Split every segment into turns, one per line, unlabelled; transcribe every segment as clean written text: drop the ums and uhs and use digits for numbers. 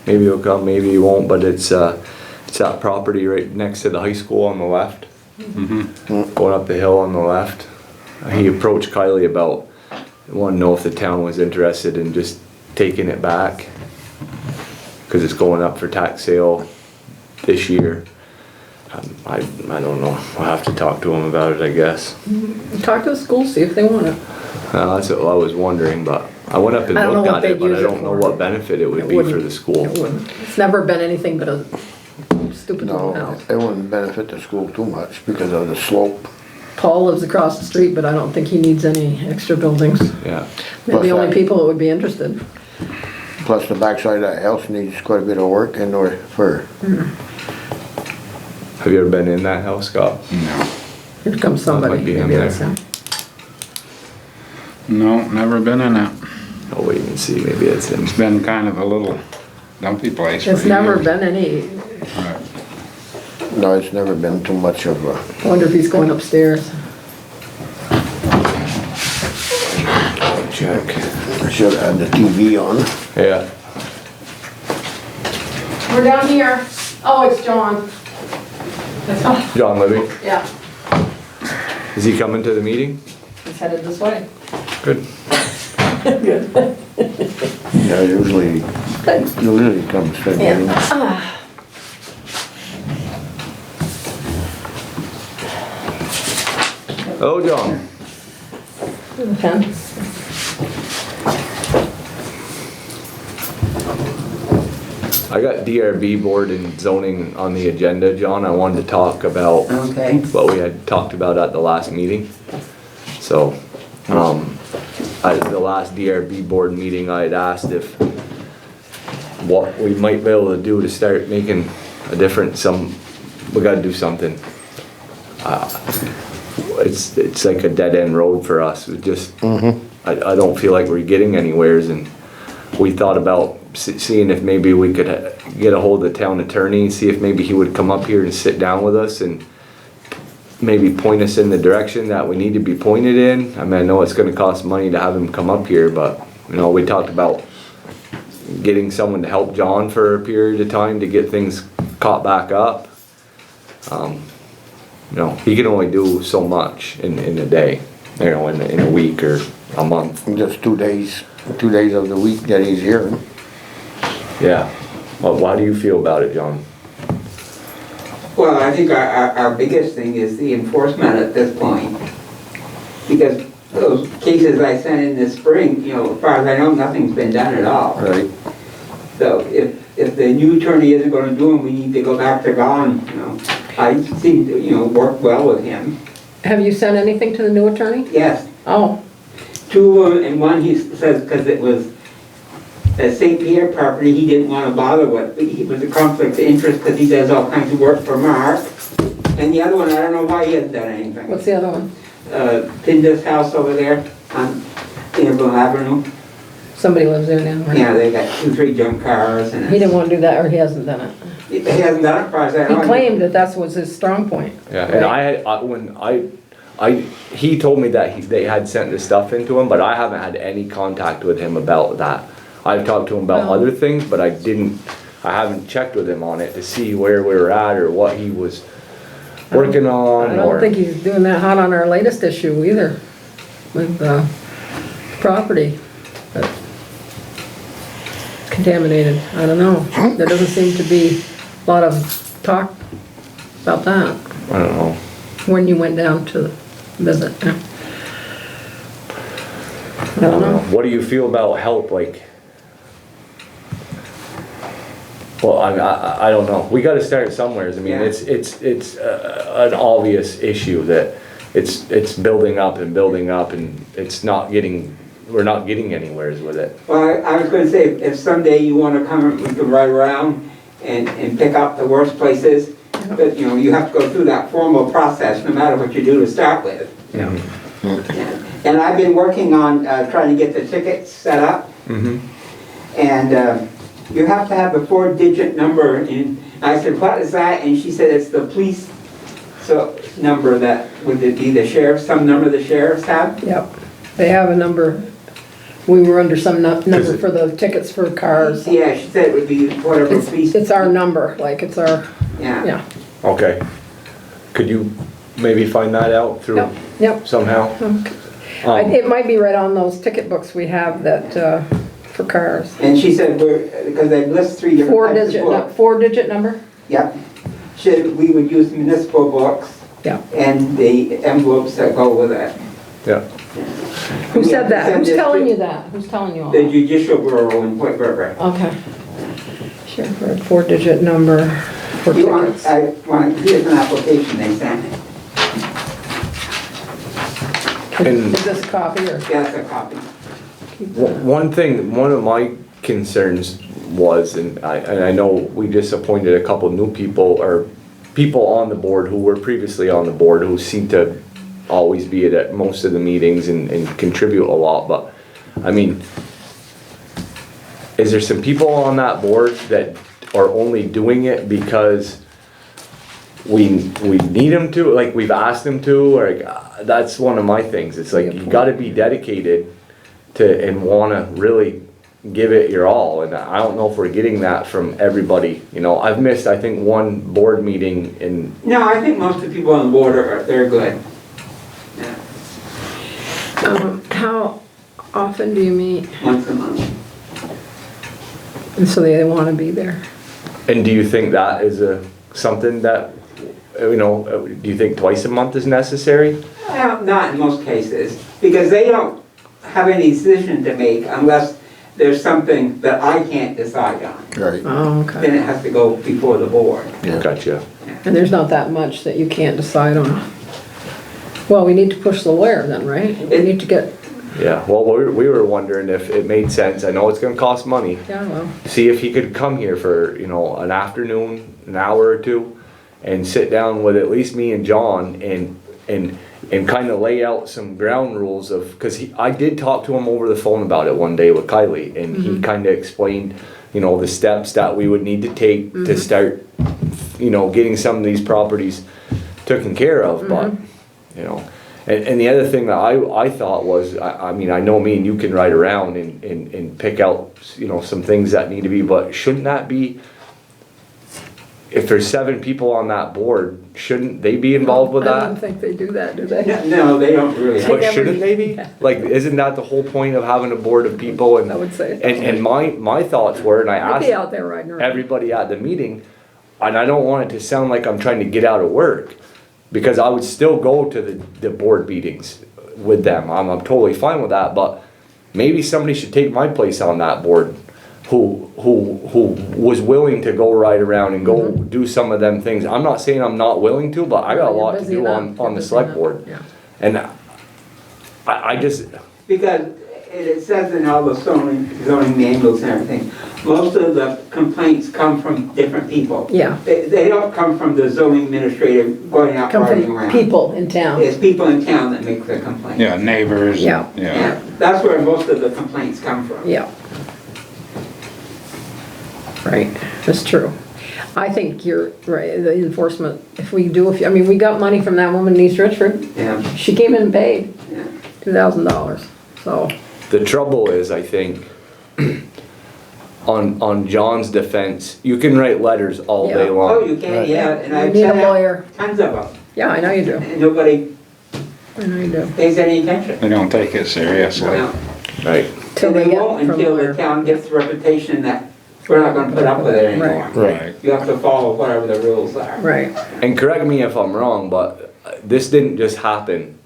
maybe he'll come, maybe he won't, but it's that property right next to the high school on the left. Going up the hill on the left. He approached Kylie about, wanted to know if the town was interested in just taking it back, because it's going up for tax sale this year. I don't know. I'll have to talk to him about it, I guess.
Talk to the school, see if they want it.
That's what I was wondering, but I went up and looked at it, but I don't know what benefit it would be for the school.
It wouldn't. It's never been anything but a stupid little
No,
house.
it wouldn't benefit the school too much because of the slope.
Paul lives across the street, but I don't think he needs any extra buildings.
Yeah.
They're the only people that would be interested.
Plus the backside of that house needs quite a bit of work in order for.
Have you ever been in that house, Scott?
No.
Here comes somebody.
might be him
Maybe
there.
that's him.
No, never been in it.
I'll wait and see, maybe it's him.
It's been kind of a little dumpy place for
There's never
years.
been any,
Right.
No, it's never been too much of a.
I wonder if he's going upstairs.
Check.
I should have had the TV on.
Yeah.
We're down here. Oh, it's John.
John Libby,
Yeah,
is he coming to the meeting?
he's headed this way.
Good.
Good.
Yeah, usually comes to the meeting.
Hello, John.
Pen.
I got DRB board and zoning on the agenda, John. I wanted to talk about
Okay.
what we had talked about at the last meeting. So, at the last DRB board meeting, I had asked if what we might be able to do to start making a difference. We gotta do something. It's like a dead end road for us. It just, I don't feel like we're getting anywheres, and we thought about seeing if maybe we could get a hold of the town attorney, see if maybe he would come up here and sit down with us and maybe point us in the direction that we need to be pointed in. I mean, I know it's gonna cost money to have him come up here, but, you know, we talked about getting someone to help John for a period of time to get things caught back up. You know, he can only do so much in a day, you know, in a week or a month.
Just 2 days of the week that he's here.
Yeah. Well, how do you feel about it, John?
Well, I think our biggest thing is the enforcement at this point. Because those cases I sent in this spring, you know, as far as I know, nothing's been done at all.
Right.
So if the new attorney isn't gonna do them, we need to go back to Gone, you know. I seem to, you know, work well with him.
Have you sent anything to the new attorney?
Yes,
Oh,
2 of them, and one he says, because it was a St. Pierre property, he didn't want to bother with. He was a conflict of interest because he does all kinds of work for Mark. And the other one, I don't know why he hasn't done anything.
what's the other one?
Pinda's house over there on Annabelle Avenue.
Somebody lives there now, right?
Yeah, they got 2, 3 junk cars and
He didn't want to do that, or he hasn't done it.
he hasn't done it as far as I
He
know.
claimed that was his strong point.
Yeah, and he told me that they had sent the stuff into him, but I haven't had any contact with him about that. I've talked to him about
Well-
other things, but I haven't checked with him on it to see where we were at or what he was working on.
I don't think he's doing that hot on our latest issue either, with property. But contaminated, I don't know. There doesn't seem to be a lot of talk about that
I don't know.
when you went down to visit. Yeah. I don't know.
What do you feel about help, like? Well, I don't know. We gotta start somewhere. I mean,
Yeah.
it's an obvious issue that it's building up and it's not getting, we're not getting anywheres with it.
Well, I was gonna say, if someday you wanna come, we can ride around and pick up the worst places. But, you know, you have to go through that formal process, no matter what you do to start with.
Yeah.
And I've been working on trying to get the tickets set up. And you have to have a 4-digit number. And I said, what is that? And she said, it's the police number that, would it be the sheriff, some number the sheriffs have?
Yep, they have a number We were under some number for the tickets for cars.
Yeah, she said it would be whatever piece.
It's our number, like it's our,
Yeah.
yeah.
Okay. Could you maybe find that out through
Yep, yep.
somehow?
Okay. It might be right on those ticket books we have that, for cars.
And she said because they list 3 different types of books.
Four-digit number?
Yep. She said we would use municipal books
Yeah.
and the envelopes that go with it.
Yeah.
Who
We
said
have to
that?
send
Who's
it
telling
to
you that? Who's telling you all
The
that?
Judicial Bureau in Point River.
Okay. Sure, for a four-digit number for
You want,
tickets.
here's an application they sent.
And-
Is this a copy or?
That's a copy.
One thing, one of my concerns was, and I know we just appointed a couple new people, or people on the board who were previously on the board who seem to always be at most of the meetings and contribute a lot, but, I mean, is there some people on that board that are only doing it because we need them to, like we've asked them to, or that's one of my things. It's like you gotta be dedicated to and wanna really give it your all, and I don't know if we're getting that from everybody. You know, I've missed, I think, one board meeting in,
No, I think most of the people on the board they're good. Yeah,
How often do you meet?
once a month.
And so they wanna be there?
and do you think that is something that, you know, do you think twice a month is necessary?
Well, not in most cases, because they don't have any decision to make unless there's something that I can't decide on.
Right,
Oh,
Then
okay.
it has to go before the board.
yeah.
Gotcha.
And there's not that much that you can't decide on. Well, we need to push the lawyer then, right? We need to get,
Yeah, well, we were wondering if it made sense. I know it's gonna cost money.
yeah, well,
See if he could come here for, you know, an afternoon, an hour or two, and sit down with at least me and John and kind of lay out some ground rules of, cause I did talk to him over the phone about it one day with Kylie, and he kind of explained, you know, the steps that we would need to take to start, you know, getting some of these properties taken care of, but, you know. And the other thing that I thought was, I mean, I know me and you can ride around and pick out, you know, some things that need to be, but shouldn't that be, if there's 7 people on that board, shouldn't they be involved with
I don't
that?
think they do that, do they?
No, they don't really.
But shouldn't they be? Like, isn't that the whole point of having a board of people? And
I would say.
and my thoughts were, and I
I'd be
asked
out there riding around.
everybody at the meeting, and I don't want it to sound like I'm trying to get out of work, because I would still go to the board meetings with them. I'm totally fine with that, but maybe somebody should take my place on that board who was willing to go ride around and go do some of them things. I'm not saying I'm not willing to, but I got a
You're
lot to
busy
do
enough.
on
You're
the
busy
select
enough.
board.
Yeah.
And I just,
Because it says in all the zoning manuals and everything, most of the complaints come from different people.
Yeah,
They don't come from the zoning administrator going out
come
riding
from
around.
people in town.
It's people in town that make the complaints.
Yeah, neighbors.
Yeah.
Yeah, that's where most of the complaints come from.
Yeah. Right, that's true. I think you're right, the enforcement, if we do, I mean, we got money from that woman in East Richford.
Yeah,
She came in and paid
yeah.
$2,000, so,
the trouble is, I think, on John's defense, you can write letters all day
Yeah.
long.
Oh, you can, yeah, and
You
I've
need a
sent out
lawyer.
tons of them,
yeah, I know you do,
and nobody
I know you do.
pays any attention.
They don't take it seriously.
No.
Right.
Till
And
they
they
get
won't
from
until
lawyer.
the town gets the reputation that we're not gonna put up with it anymore.
Right.
You have to follow whatever the rules are.
Right,
And correct me if I'm wrong, but this didn't just happen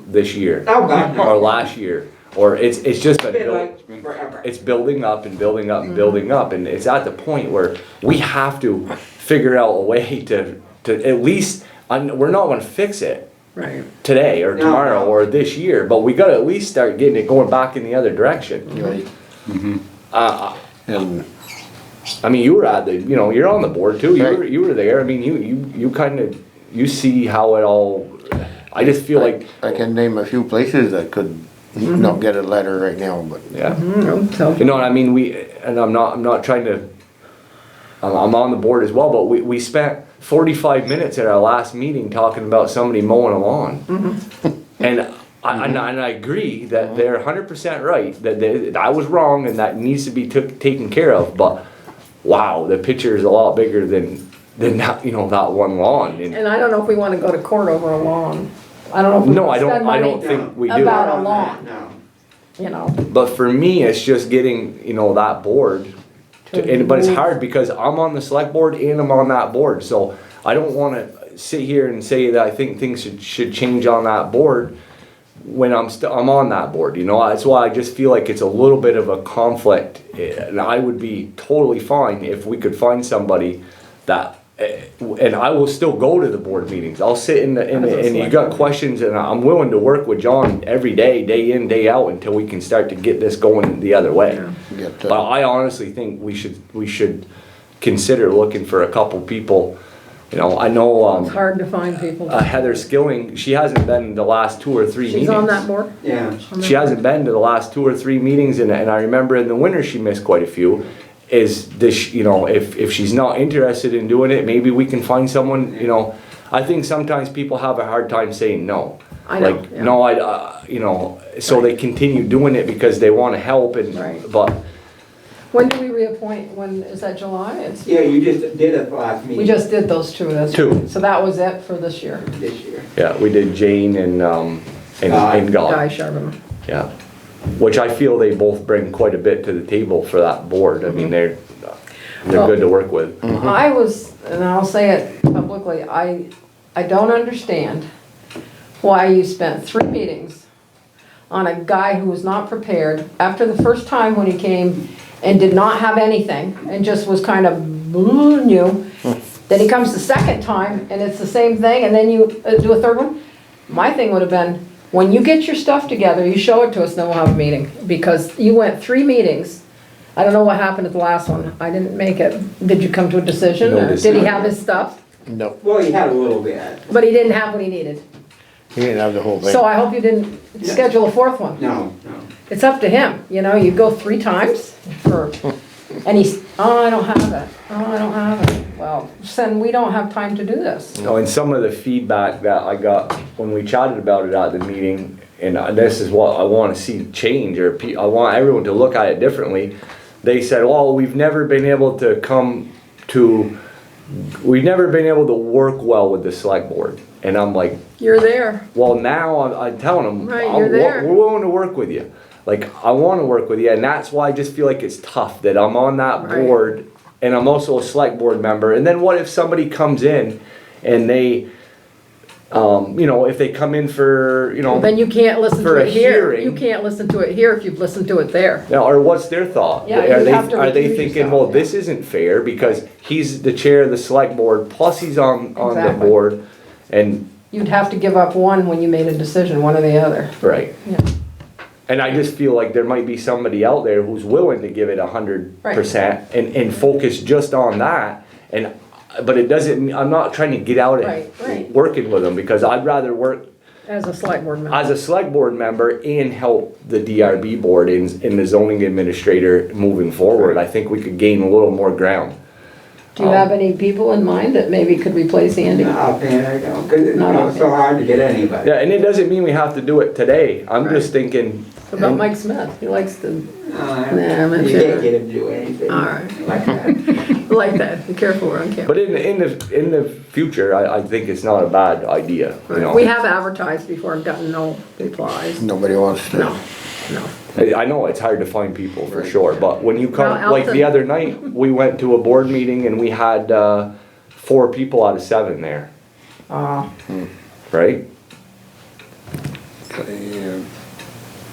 this year
Oh, God,
or
no.
last year, or it's just
It's been
been
like forever.
it's building up and building up and building up, and it's at the point where we have to figure out a way to at least, we're not gonna fix it
right.
today or
No,
tomorrow
no.
or this year, but we gotta at least start getting it going back in the other direction.
Right. And
I mean, you were at the, you know, you're on the board too,
Right.
you were there, I mean, you kind of, you see how it all, I just feel like,
I can name a few places that could not get a letter right now, but
yeah.
So,
You know what I mean, and I'm not trying to, I'm on the board as well, but we spent 45 minutes at our last meeting talking about somebody mowing a lawn. And And I agree that they're 100% right, that I was wrong and that needs to be taken care of, but wow, the picture is a lot bigger than that, that one lawn.
And I don't know if we wanna go to court over a lawn. I don't know if we
No,
wanna
I don't,
spend
I don't
money,
think we do.
About-
Not
a
on
lawn.
that, no.
you know.
But for me, it's just getting, that board, but it's hard because I'm on the select board and I'm on that board, so I don't wanna sit here and say that I think things should change on that board when I'm on that board, that's why I just feel like it's a little bit of a conflict, and I would be totally fine if we could find somebody that, and I will still go to the board meetings, I'll sit and you got questions, and I'm willing to work with John every day, day in, day out, until we can start to get this going the other way.
Get,
But I honestly think we should consider looking for a couple people. I know
It's hard to find people.
Heather Skilling, she hasn't been the last 2 or 3 meetings.
She's on that board?
Yeah.
She hasn't been to the last 2 or 3 meetings, and I remember in the winter she missed quite a few. Is this, if she's not interested in doing it, maybe we can find someone, I think sometimes people have a hard time saying no.
I know,
Like,
yeah.
no, so they continue doing it because they wanna help
Right.
but
When do we reappoint, is that July?
Yeah, you just did it last meeting.
We just did those 2, that's
Two.
right. So that was it for this year.
This year.
yeah, we did Jane and
Guy
God.
Sharman.
Yeah, which I feel they both bring quite a bit to the table for that board. I mean, they're
Well-
good to work with.
I was, and I'll say it publicly, I don't understand why you spent 3 meetings on a guy who was not prepared after the first time when he came and did not have anything and just was kind of new. Then he comes the second time and it's the same thing, and then you do a third one. My thing would have been, when you get your stuff together, you show it to us, then we'll have a meeting. Because you went 3 meetings. I don't know what happened at the last one. I didn't make it. Did you come to a decision?
No
Or
decision.
did he have his stuff?
no,
Well, you had a little bit.
But he didn't have what he needed.
he didn't have the whole thing.
So I hope you didn't schedule a 4th one.
No.
It's up to him, you go 3 times for, and he's, I don't have it, I don't have it. Well, then we don't have time to do this.
And some of the feedback that I got when we chatted about it at the meeting, and this is what I want to see change, or I want everyone to look at it differently. They said, well, we've never been able to work well with the select board. And I'm like,
You're there.
well, now I'm telling them,
Right, you're there.
we're willing to work with you. Like, I want to work with you, and that's why I just feel like it's tough that I'm on that
Right.
board, and I'm also a select board member. And then what if somebody comes in and they, if they come in for,
Then you can't listen
For
to
a
it here.
hearing.
You can't listen to it here if you've listened to it there.
or what's their thought?
Yeah,
Are
you
they
have to
are they
recuse
thinking,
yourself,
well,
yeah.
this isn't fair because he's the chair of the select board, plus he's on the
Exactly.
board, and
You'd have to give up one when you made a decision, one or the other.
right.
Yeah.
And I just feel like there might be somebody out there who's willing to give it 100% and focus just on that. But it doesn't. I'm not trying to get out
Right, right.
working with them because I'd rather work
As a select board member.
as a select board member and help the DRB board in the zoning administrator moving forward. I think we could gain a little more ground.
Do you have any people in mind that maybe could replace Andy?
No, man, I don't, because
Not
it's so hard to get anybody.
Yeah, and it doesn't mean we have to do it today. I'm just thinking.
What about Mike Smith? He likes to, I'm not
You
sure.
can't get him to do anything.
All right.
Like that.
like that. Be careful, we're on camera.
But in the future, I think it's not a bad idea.
We have advertised before and gotten no replies.
Nobody wants to.
No.
I know it's hard to find people for sure, but when you come,
Well,
like the
Elton-
other night, we went to a board meeting and we had 4 people out of 7 there, right?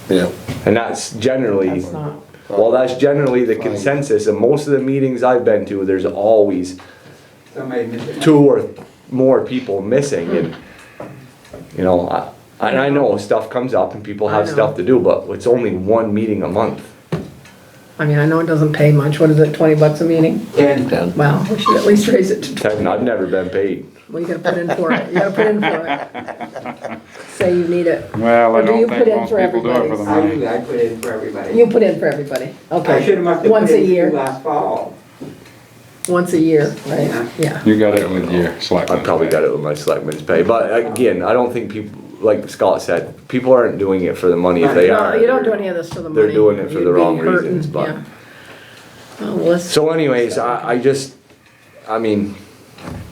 Yeah,
And that's generally,
That's not.
well, that's generally the
Fine.
consensus. And most of the meetings I've been to, there's always
Somebody missing.
2 or more people missing. And, and I know stuff comes up and people
I
have
know.
stuff to do, but it's only 1 meeting a month.
I mean, I know it doesn't pay much. What is it, $20 a meeting?
And
Well, we should at least raise it to 20.
I've never been paid.
Well, you gotta put in for it. You gotta put in for it. Say you need it.
Well, I
Or do you
don't
put
think
in
most
for
people do it for the
everybody's?
money.
I put in for everybody.
You put in for everybody. Okay.
I should've must have
Once
put
a
in
year.
last fall.
Once a year, right? Yeah.
You got it with your selectmen.
I probably got it with my selectmen's pay, but again, I don't think people, like Scott said, people aren't doing it for the money. If they
No,
are,
you don't do any of this for the money.
they're doing it for
You'd
the
be
wrong
hurting,
reasons, but-
yeah. Oh, well, let's-
So anyways, I mean,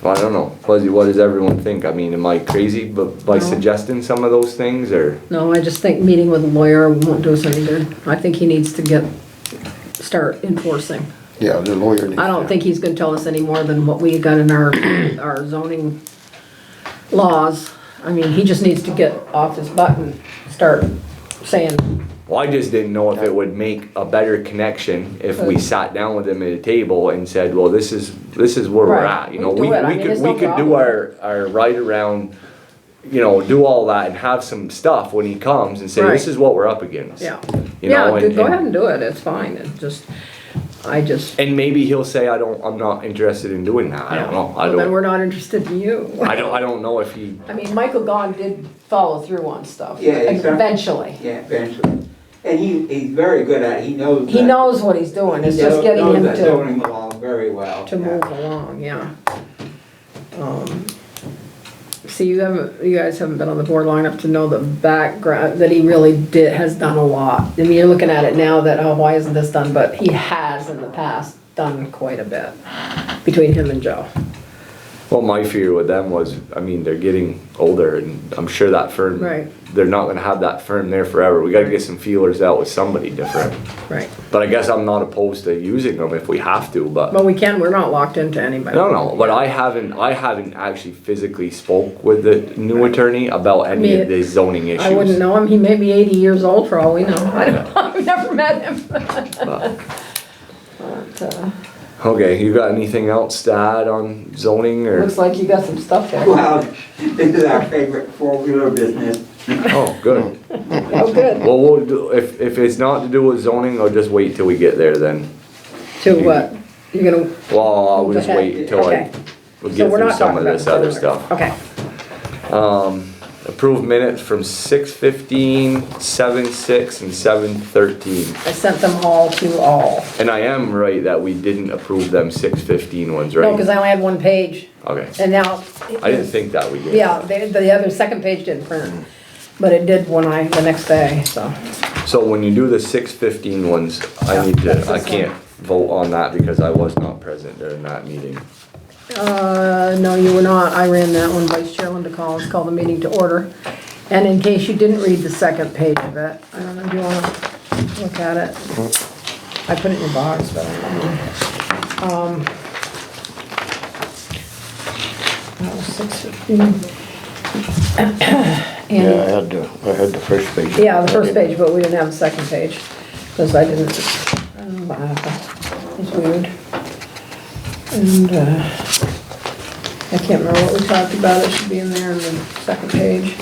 I don't know, Fuzzy, what does everyone think? I mean, am I crazy by
No.
suggesting some of those things, or?
No, I just think meeting with a lawyer won't do us any good. I think he needs to start enforcing.
Yeah, the lawyer needs
I don't
to-
think he's gonna tell us any more than what we got in our zoning laws. I mean, he just needs to get off his butt and start saying,
Well, I just didn't know if it would make a better connection if we sat down with him at a table and said, well, this is where we're
Right.
at, you know?
We do it. I mean, there's no
we could do
problem.
our ride around, you know, do all that and have some stuff when he comes and say, this
Right.
is what we're up against.
yeah.
You know,
Yeah,
and-
go ahead and do it, it's fine,
And maybe he'll say, I'm not interested in doing that, I don't know,
Well, then we're not interested in you.
I don't know if he,
I mean, Michael Gahn did follow through on stuff.
Yeah, exactly.
Eventually.
Yeah, eventually. And he's very good at it, he knows.
He
that-
knows what he's doing, it's
he
just getting
knows
him
that
to
zoning law very well.
to
yeah.
move along, yeah. See, you guys haven't been on the board long enough to know the background, that he really has done a lot. I mean, you're looking at it now that, oh, why isn't this done? But he has in the past done quite a bit between him and Joe.
well, my fear with them was, I mean, they're getting older and I'm sure that firm,
Right.
they're not gonna have that firm there forever. We gotta get some feelers out with somebody different.
Right.
But I guess I'm not opposed to using them if we have to, but,
But we're not locked into anybody.
no, but I haven't actually physically spoke with the new attorney about any
mean,
of the zoning issues.
I wouldn't know him, he may be 80 years old for all we know. I don't know, I've never met him.
But-
But,
Okay, you got anything else to add on zoning or?
looks like you got some stuff there.
Well, this is our favorite four-wheeler business.
Oh, good.
Oh, good.
Well, we'll do, if it's not to do with zoning, I'll just wait till we get there then.
To what? You're gonna,
Well, I'll
Move
just
ahead.
wait until
Okay.
we'll
so
get
we're
through
not
some
talking
of
about
this other
zoning.
stuff.
Okay.
Approved minutes from 6:15, 7:06, and 7:13.
I sent them all to all.
And I am right that we didn't approve them 6:15 ones, right?
No, because I only had one page,
Okay,
and now.
I didn't think that we did.
Yeah, the other second page didn't print, but it did the next day, so.
So when you do the 6:15 ones, I
Yeah,
need to,
that's
I
this
can't vote on that because I was not present during that meeting.
No, you were not, I ran that one, Vice Chair Linda Collins called the meeting to order. And in case you didn't read the second page of it, I don't know, do you wanna look at it? I put it in your box, but I don't know. That was 6:15.
Yeah, I had the first page.
Yeah, the first page, but we didn't have the second page, because I didn't, I don't know what happened. It's weird. And, I can't remember what we talked about, it should be in there in the second page.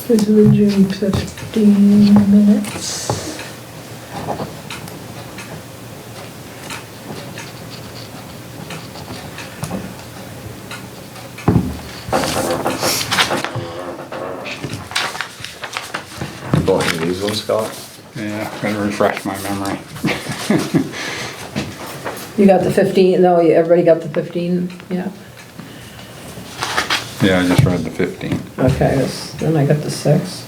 These are the June 15 minutes.
Oh, any of these ones, Scott?
Yeah, gotta refresh my memory.
You got the 15, no, everybody got the 15, yeah?
Yeah, I just read the 15.
Okay, then I got the 6.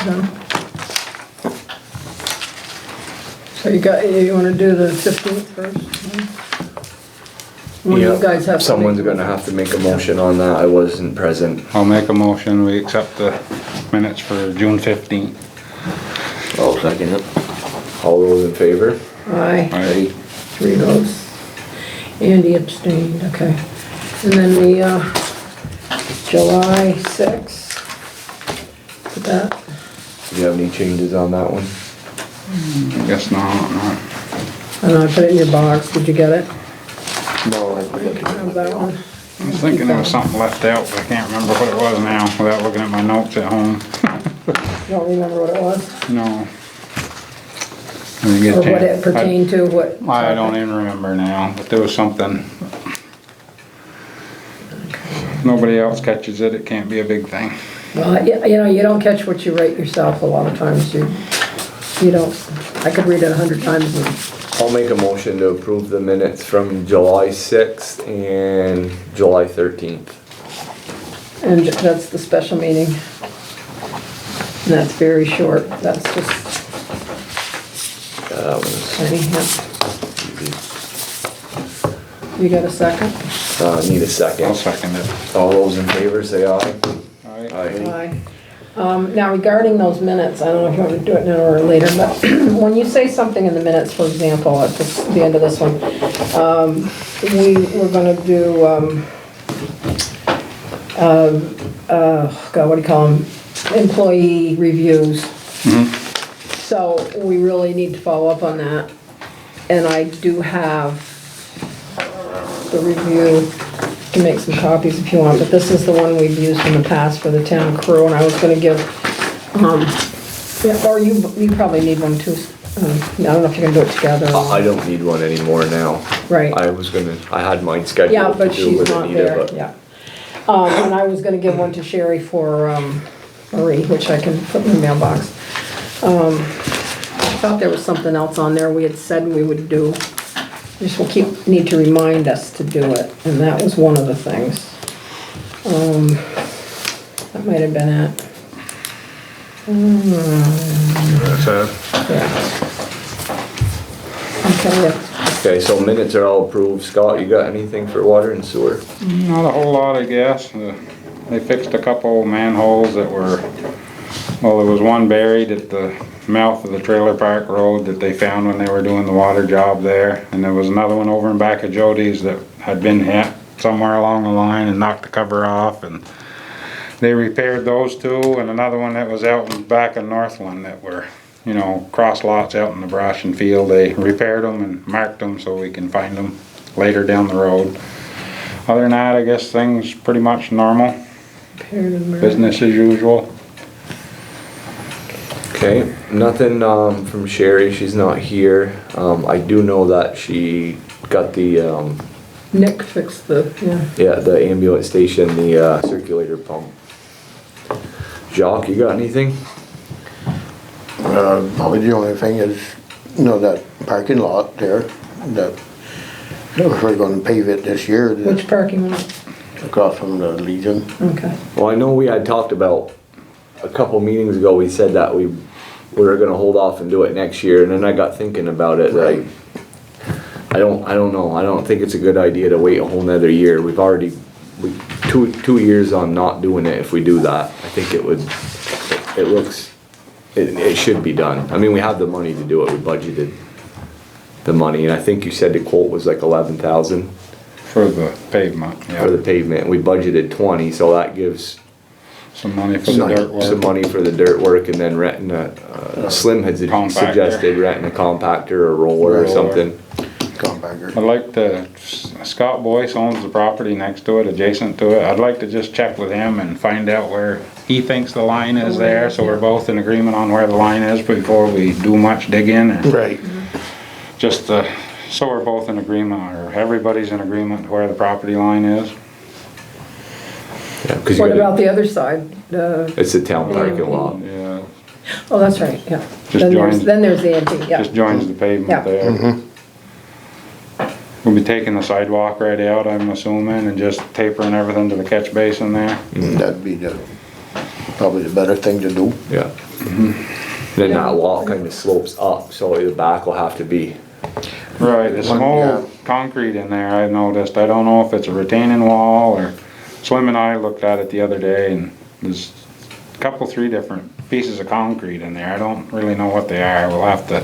done. So you wanna do the 15th first? Well, you guys have to
Someone's
make-
gonna have to make a motion on that, I wasn't present.
I'll make a motion, we accept the minutes for June 15th.
I'll second it.
All those in favor?
Aye.
Aye.
3 votes. Andy abstained, okay. And then the, July 6th. Put that,
Do you have any changes on that one?
Guess not, no.
and I put it in your box, did you get it?
No, I forget to
Have that one?
I was thinking there was something left out, but I can't remember what it was now, without looking at my notes at home.
Don't remember what it was,
No. I didn't get a
or what it
chance.
pertained to, what?
I don't even remember now, but there was something. If nobody else catches it, it can't be a big thing.
Well, you know, you don't catch what you write yourself a lot of times, you don't, I could read it 100 times and
I'll make a motion to approve the minutes from July 6th and July 13th.
And that's the special meeting. And that's very short, that's just,
That was
anyhow. You got a second?
Need a
I'll
second.
second it.
All those in favor say aye.
Aye.
Aye. Now regarding those minutes, I don't know if you want to do it now or later, but when you say something in the minutes, for example, at the end of this one, we're gonna do, God, what do you call them? Employee reviews. So we really need to follow up on that. And I do have the review. You can make some copies if you want, but this is the one we've used in the past for the town crew, and I was gonna give, yeah, or you probably need one too. I don't know if you can do it together. or-
I don't need one anymore now.
Right.
I had mine
Yeah,
scheduled to
but
do
she's
with
not
Anita,
there,
but
yeah. And I was gonna give one to Sherry for, Marie, which I can put in the mailbox. I thought there was something else on there we had said we would do. Just need to remind us to do it, and that was one of the things. That might have been it.
That's it.
Yeah. Okay, yeah.
okay, so minutes are all approved. Scott, you got anything for water and sewer?
Not a whole lot, I guess. They fixed a couple manholes that were, well, there was one buried at the mouth of the trailer park road that they found when they were doing the water job there. And there was another one over in back of Jody's that had been hit somewhere along the line and knocked the cover off. And they repaired those two, and another one that was out in back of Northland that were, you know, cross lots out in the brush and field. They repaired them and marked them so we can find them later down the road. Other than that, I guess things pretty much normal, business as usual.
Okay, nothing from Sherry, she's not here. I do know that she got the,
Nick fixed the, yeah.
the ambulance station, the circulator pump. Jacques, you got anything?
Probably the only thing is, you know, that parking lot there, that we're gonna pave it this year.
Which parking lot?
Across from the Legion.
Okay.
Well, I know we had talked about, a couple meetings ago, we said that we were gonna hold off and do it next year, and then I got thinking about it, like, I don't know, I don't think it's a good idea to wait a whole nother year. We've already, two years on not doing it if we do that. I think it should be done. I mean, we have the money to do it, we budgeted the money, and I think you said the quote was like 11,000
For the pavement,
for the
yeah.
pavement. We budgeted 20, so that gives
Some money for the dirt
some
work.
money for the dirt work, and then renting Slim had
Compactor.
suggested renting a compactor or a roller or
Roller.
something.
Compactor.
I'd like to, Scott Boyce owns the property next to it, adjacent to it. I'd like to just check with him and find out where he thinks the line is there, so we're both in agreement on where the line is before we do much digging. Or
Right.
just, so we're both in agreement, or everybody's in agreement where the property line is.
Yeah, 'cause
What
you gotta-
about the other side?
It's a town parking lot.
Yeah,
Oh, that's right, yeah.
Just joins-
Then there's the antique, yeah.
just joins the pavement
Yeah.
there. We'll be taking the sidewalk right out, I'm assuming, and just tapering everything to the catch basin there.
That'd be the probably the better thing to do.
Yeah. Then that lot kind of slopes up, so the back will have to be,
Right, there's some
Yeah.
old concrete in there, I noticed. I don't know if it's a retaining wall or, Slim and I looked at it the other day and there's a couple, 3 different pieces of concrete in there. I don't really know what they are. We'll have to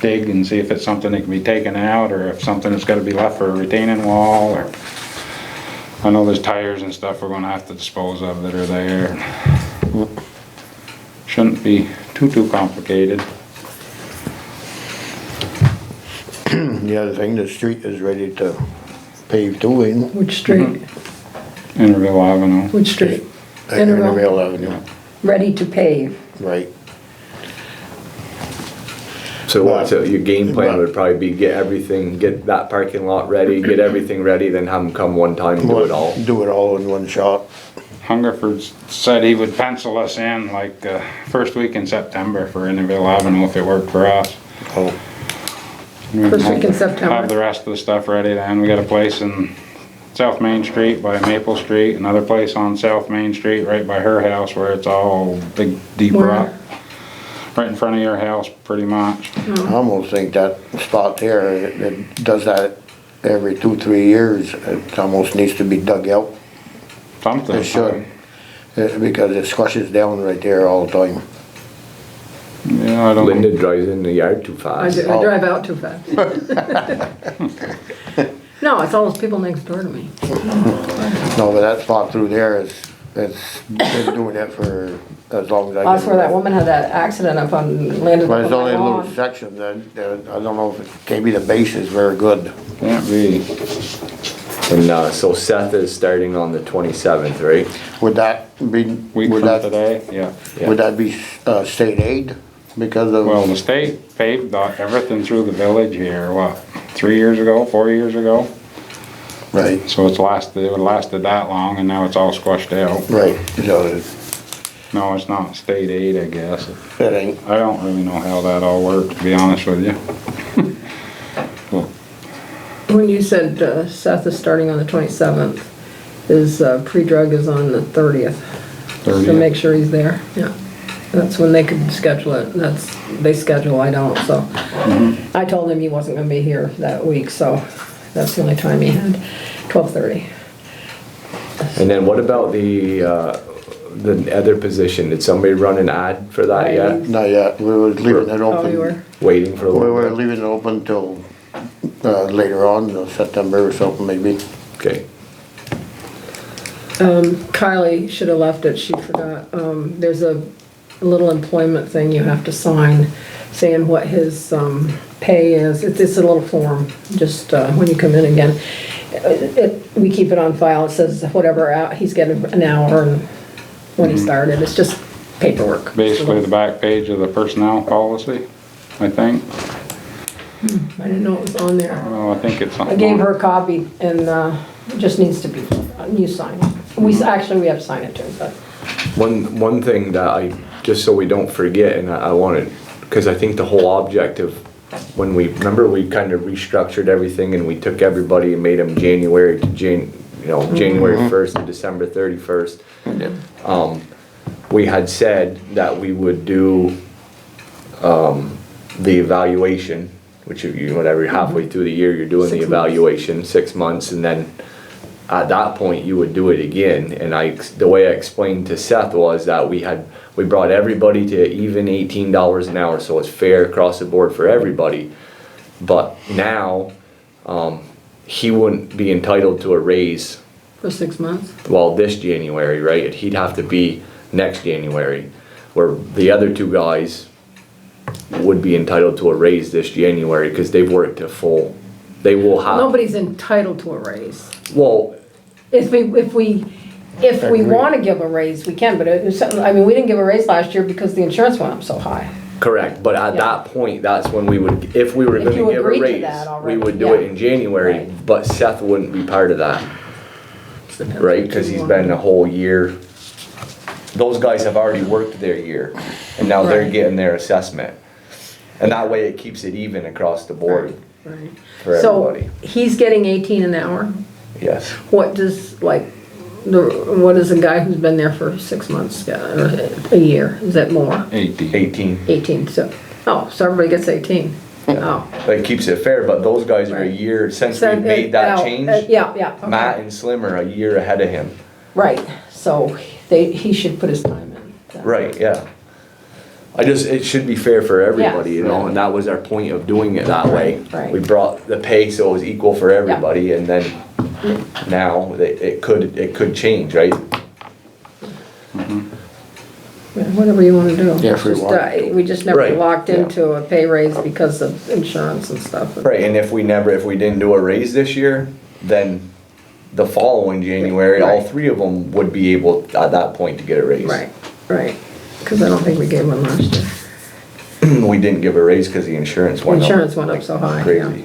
dig and see if it's something that can be taken out or if something that's gotta be left for a retaining wall or, I know there's tires and stuff we're gonna have to dispose of that are there. Shouldn't be too complicated.
The other thing, the street is ready to pave too, ain't it?
Which street?
Interville Avenue.
Which street?
Intervale Avenue,
Ready to pave.
right.
so what, so your game plan would probably be get everything, get that parking lot ready, get everything ready, then have them come one time and do it all.
Do it all in one shot.
Hungerford said he would pencil us in like first week in September for Interville Avenue if it worked for us.
Oh,
First week in September.
Have the rest of the stuff ready then. We got a place in South Main Street by Maple Street, another place on South Main Street right by her house where it's all big deep
Where?
rock. Right in front of your house, pretty much.
I almost think that spot there, it does that every 2-3 years. It almost needs to be dug out.
Something.
It should. Because it squashes down right there all the time.
Yeah, I don't know.
Linda drives in the yard too
I
fast.
drive out too fast. No, it's all those people next door to me.
No, but that spot through there it's been doing it for as long as I can.
That's where that woman had that accident up on, landed
But
up
it's
on
only
my
a little
lawn.
section that, I don't know if maybe the base is very good.
Can't be.
And so Seth is starting on the 27th, right?
Would that be,
Week
would
from
that,
today, yeah.
would that be, state aid? Because
Well,
of,
the state paved everything through the village here, what, 3 years ago, 4 years ago?
right,
So it would lasted that long and now it's all squashed out.
right, so
No, it's not state aid, I guess.
it ain't,
I don't really know how that all works, to be honest with you.
When you said Seth is starting on the 27th, his pre-drug is on the 30th. To
30th.
make sure he's there, yeah. That's when they could schedule it. They schedule, I don't, so.
Mm-hmm.
I told him he wasn't gonna be here that week, so that's the only time he had, 12:30.
And then what about the other position? Did somebody run an ad for that yet?
not yet, we were leaving it
Oh, you were?
open.
Waiting for a
We
little
were
bit?
leaving it open till, later on, September or something maybe.
Okay.
Kylie should have left it, she forgot. There's a little employment thing you have to sign saying what his pay is. It's a little form, just when you come in again. We keep it on file, it says whatever he's getting an hour and when he started, it's just paperwork.
Basically the back page of the personnel policy, I think.
I didn't know it was on there.
Well, I think it's
I
something.
gave her a copy and it just needs to be, you sign it. Actually, we have to sign it too, but.
One thing that just so we don't forget, and I wanted, because I think the whole object of, when we kind of restructured everything and we took everybody and made them January to January 1st to December 31st. We had said that we would do the evaluation, which whatever, halfway through the year, you're doing the
6 months.
evaluation, 6 months, and then at that point, you would do it again. And the way I explained to Seth was that we brought everybody to even $18 an hour, so it's fair across the board for everybody. But now, he wouldn't be entitled to a raise,
For 6 months?
well, this January, right? He'd have to be next January, where the other 2 guys would be entitled to a raise this January, because they've worked a full, they will have.
Nobody's entitled to a raise.
Well,
If we wanna give a raise, we can, but we didn't give a raise last year because the insurance went up so high.
correct, but at
Yeah.
that point, that's when we would, if we were
If
gonna
you
give a
agreed to
raise,
that
we
already,
would do it
yeah.
in January,
Right.
but Seth wouldn't be part of that,
Depends
right?
what
Cause
you
he's
want.
been a whole year. Those guys have already worked their year, and now they're
Right.
getting their assessment. And that way it keeps it even across the board
Right.
for
So,
everybody,
he's getting 18 an hour.
yes.
What does, like, what is a guy who's been there for 6 months, or a year, is that more?
18.
18.
18, so everybody gets 18. Oh.
That keeps it fair, but those guys are a
Right.
year, since
So,
we made that change,
Yeah, okay.
Matt and Slim are a year ahead of him.
Right, so he should put his time in.
Right, yeah. It should be fair for everybody, you know,
Yeah.
and that was our point of doing it that way.
Right.
We brought the pay so it was equal for everybody, and then now it could change, right?
Whatever you wanna do.
Yeah, if we
Just,
want to.
we just never
Right,
locked
yeah.
into a pay raise because of insurance and stuff.
Right, and if we didn't do a raise this year, then the following January, all
Right.
three of them would be able, at that point, to get a raise.
Right, cause I don't think we gave one last year.
We didn't give a raise because the insurance went up.
Insurance went up so high, yeah.
Crazy.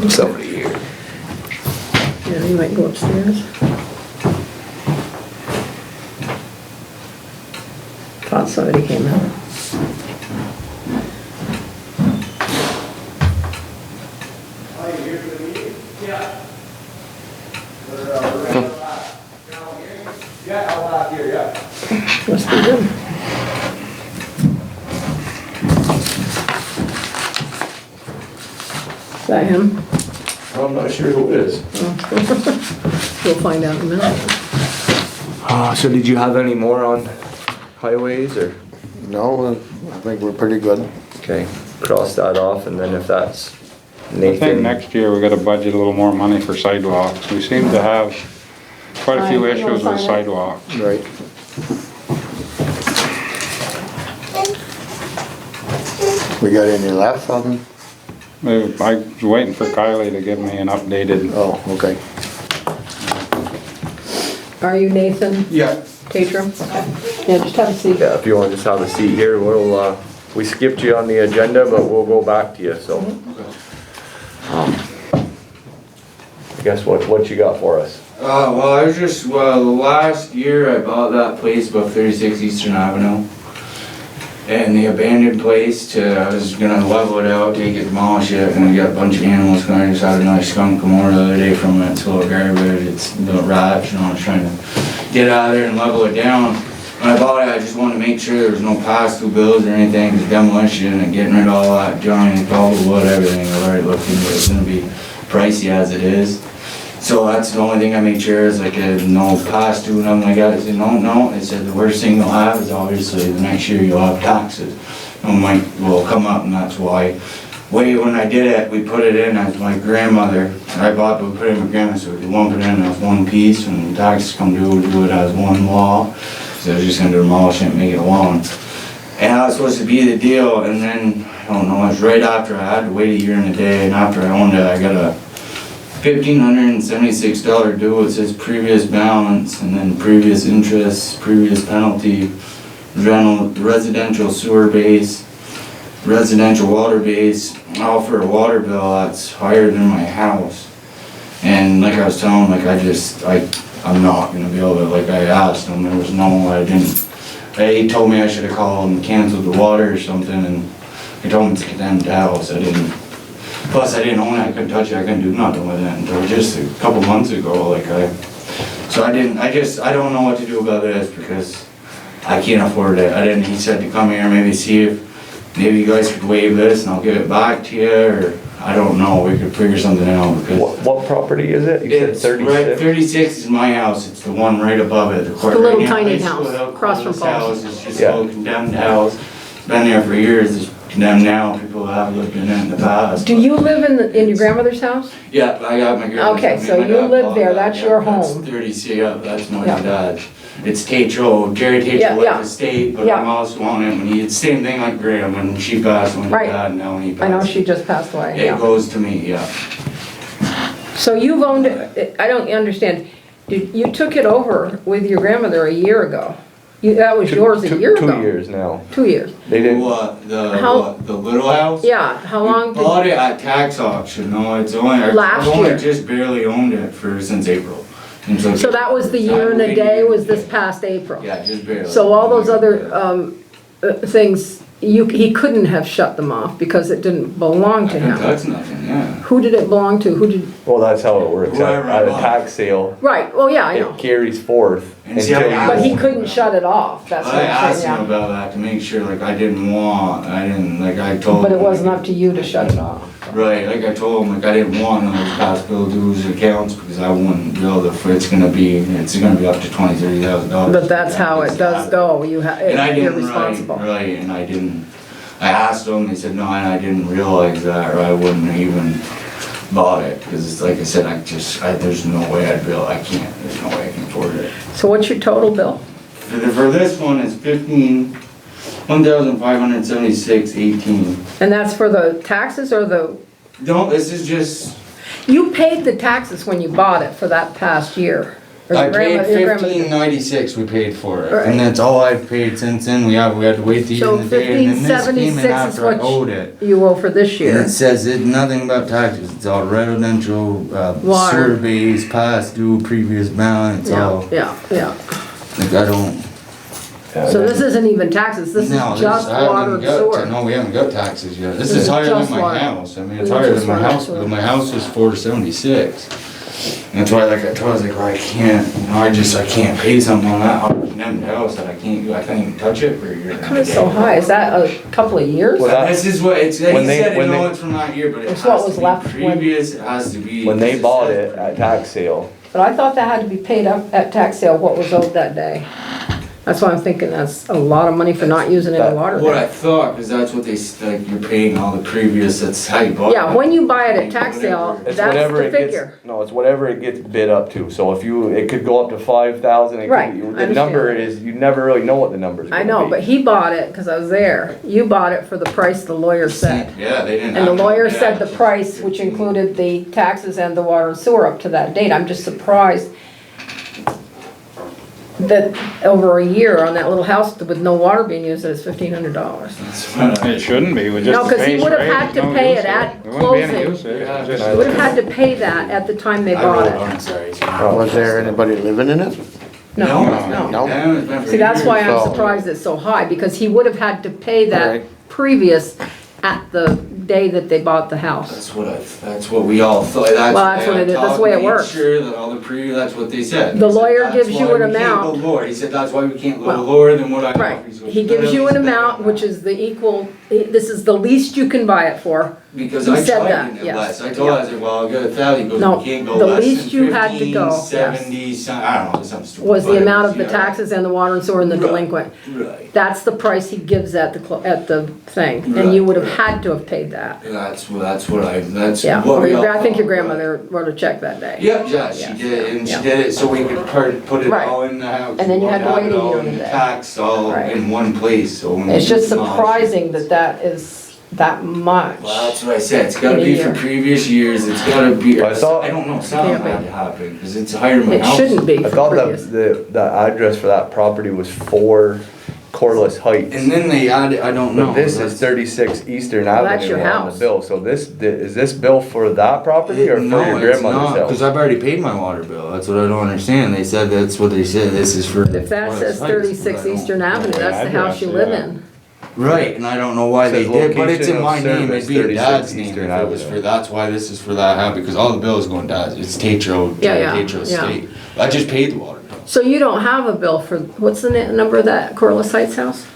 Somebody here.
Yeah, you might go upstairs. Thought somebody came in. Must be good. Is that him?
I'm not sure who it is.
We'll find out in a minute.
So did you have any more on highways, or?
No, I think we're pretty good.
Okay, cross that off, and then if that's
I think
Nathan.
next year we gotta budget a little more money for sidewalks. We seem to have quite a few
Alright, you wanna
issues with
sign it?
sidewalks.
Right. We got any left on them?
I was waiting for Kylie to give me an updated.
Oh, okay.
Are you Nathan
Yeah.
Tatrum? Yeah, just have a seat.
Yeah, if you want to just have a seat here, we skipped you on the agenda, but we'll go back to you, so. I guess what you got for us?
Well, I was just, last year I bought that place above 36 Eastern Avenue. And the abandoned place I was gonna level it out, take it, demolish it, and we got a bunch of animals going. I just had another skunk come over the other day from it. It's a little garbage, it's the rats, you know, I was trying to get out of there and level it down. When I bought it, I just wanted to make sure there was no pass-through bills or anything, because demolition and getting rid of all that junk, all the wood, everything, I already looked into it. It's gonna be pricey as it is. So that's the only thing I made sure is like no pass-through, nothing like that. I said, no. It said the worst thing you'll have is obviously the next year you'll have taxes. Will come up, and that's why. When I did it, we put it in as my grandmother. I bought, but we put it in my grandmother, so we lump it in as one piece. When the taxes come due, we do it as one law. So I was just gonna demolish it and make it one. And that was supposed to be the deal, and then, I don't know, it was right after I had to wait a year and a day, and after I owned it, I got a $1,576 due. It says previous balance, and then previous interest, previous penalty, residential sewer base, residential water base, all for a water bill that's higher than my house. And like I was telling him, I'm not gonna be able to, like I asked him, there was no, he told me I should have called and canceled the water or something, and I told him it's a condemned house. Plus I didn't own it, I couldn't touch it, I couldn't do nothing with it until just a couple months ago, I don't know what to do about this because I can't afford it. He said to come here, maybe see if, maybe you guys could waive this and I'll give it back to you, or, I don't know, we could figure something out because.
What property is it? You said
It's right,
36?
36 is my house, it's the one right above it.
The little
right now,
tiny
high school
house,
out
across from
this
Paul's.
house, It's just
Yeah.
a little condemned house. It's been there for years, it's condemned now, people have lived in it in the past.
Do you live in your grandmother's house?
Yeah, I got my grandmother.
Okay, so you live there, that's your home.
That's 36, yeah, that's my
Yeah.
dad. It's Tatro, Jerry
Yeah,
Tatro
yeah.
left the state, but
Yeah.
I'm also on it when same thing like Graham, when she passed, when
Right.
dad, now when he passed.
I know she just passed away,
It
yeah.
goes to me, yeah.
So you've owned it, I don't understand, you took it over with your grandmother a year ago? That was yours a year ago?
2 years now.
2 years?
They didn't,
How-
The little house?
Yeah, how long
We bought
did,
it at tax auction, no, it's only,
Last
I've only
year.
just barely owned it since April. And
so that was the year and a day, was this past April?
Yeah, just barely.
So all those other things, he couldn't have shut them off because it didn't belong
I
to
couldn't
him.
touch nothing, yeah.
Who did it belong to? Who did,
Well, that's how it works.
Whoever
At a
bought it.
tax sale,
right, well, yeah, I know.
it carries forth
And see,
until
I
But he
you.
couldn't shut it off, that's what
I
I'm
asked
saying,
him
yeah.
about that to make sure, like, I told him.
But it wasn't up to you to shut it off.
Right, like I told him, like, I didn't want those past bill dues accounts, because I wouldn't be able to, it's gonna be up to $20,000-$30,000.
But that's how it does go, you have,
And I
you're
didn't,
responsible.
right, and I asked them, they said, no, and I didn't realize that, or I wouldn't have even bought it, because it's like I said, there's no way there's no way I can afford it.
So what's your total bill?
For this one, it's $1,576.18.
And that's for the taxes or the,
No, this is just,
you paid the taxes when you bought it for that past year? Or
I
your
paid
grandma did?
$15.96 we paid for it,
Right.
and that's all I've paid since then. We had to wait the
So
end of the day, and then this came in
1576 is
after I owed it.
what you owe for this
And
year.
it says nothing about taxes, it's all residential,
Water.
surveys, past due, previous balance,
Yeah,
all,
yeah, yeah.
like I don't.
So this isn't even taxes, this is
No,
just
I haven't
water and
even got,
sewer.
no, we haven't got taxes yet. This
This
is
is
higher than
just
my
water.
house, I mean, it's
This is
higher
just
than my
water,
house,
sewer.
but my house is $476. And that's why, like I told, I was like, well, I can't, I can't pay something on that condemned house that I can't even touch it for a year.
How is it so high? Is that a couple of years?
Well, that-
This is what, he
When they-
said,
when
no,
they-
it's from that year, but it
It's
has
what
to
was
be
left when-
previous, it has to be.
When they
because
bought
says
it at tax sale,
But I thought that had to be paid up at tax sale, what was owed that day. That's why I'm thinking that's a lot of money for not using any water.
What I
there.
thought, because that's what like, you're paying all the previous, that's how you bought it.
Yeah, when you buy it at tax sale,
it's
that's
whatever
the
it gets,
figure.
no, it's whatever it gets bid up to. So if it could go up to 5,000,
Right, I
the number
understand.
is, you never really know what the number's
I
gonna
know,
be.
but he bought it, cause I was there. You bought it for the price the lawyer said.
Yeah, they didn't.
And the
have
lawyer
it.
said the
Yeah.
price, which included the taxes and the water and sewer up to that date. I'm just surprised that over a year on that little house with no water being used, it's $1,500.
That's what I-
It shouldn't be, with
No,
just the
'cause he
base
would've
rate,
had to
there's no
pay
use
it
there.
at
There wouldn't be any
closing.
use there.
Yeah,
It's just-
I
You would've had to pay that at the time they
I
bought
wrote
it.
on, sorry.
Was there anybody living in it?
No,
No.
no.
Yeah, it's been for
See, that's why
years.
I'm
So-
surprised it's so high, because he would have had to pay that
Right.
previous at the day that they bought the house.
That's what we all thought, that's.
Well, that's what it is. That's the way it works.
Sure, that all the that's what they said.
The
They said,
lawyer
"That's
gives you
why
an
we can't
amount."
go lower." He said, that's why we can't go
Well,
lower than what I
Right,
offer. So
he
it's
gives
better
you
at
an
least
amount,
that.
which is the equal, this is the least you can buy it for.
Because
he
I
said
tried
that,
getting it
yes.
less, I told her, I said, well, I'll get 1,000, he goes,
No,
you can't go
the
less than
least you had to
15,
go, yes.
70, I don't know, something stupid.
Was the
but it
amount of the
yeah.
taxes and the water and sewer and the
Right.
delinquent.
Right,
That's the price he gives at the thing, and you
Right,
would have
right.
had to have paid that.
that's what
Yeah,
what we all
I think your
thought,
grandmother wrote a check that day.
Yep, yeah, she
Yes,
did, and she
yeah.
did it so we could put it
Right.
all in the house.
And then you had to
have
wait
it
a
all
year
in
and
the
a day.
tax all
Right.
in one place, so when.
It's
we
just
demolish it-
surprising that is that much.
Well, that's what I said, it's gotta
In a
be for
year.
previous years, it's gotta be,
I thought-
I don't know, something
Can't be.
had to happen, cause it's higher than my
It
house.
shouldn't be
I
for
thought
previous.
the address for that property was 4 Corliss Heights.
And then they added, I don't know.
But this is
that's-
36 Eastern
Well, that's
Avenue
your
on
house.
the bill, so is this bill for that property or for
No,
your
it's
grandmother's
not, cause
house?
I've already paid my water bill, that's what I don't understand, they said, that's what they said, this is for.
If that says
Forest Heights,
36
but I don't
Eastern
know
Avenue,
why.
that's the house you live
Yeah.
in.
Right, and I don't know why they
Says
did, but it's
location
in
of
my name,
service,
it'd be your
36
dad's name if
Eastern
it was
Avenue.
for, that's why this is for that house, because all the bills going to, it's Tatro,
Yeah,
Tatro
yeah.
Estate. I just paid the water bill.
So you don't have a bill for, what's the number of that Corliss Heights house?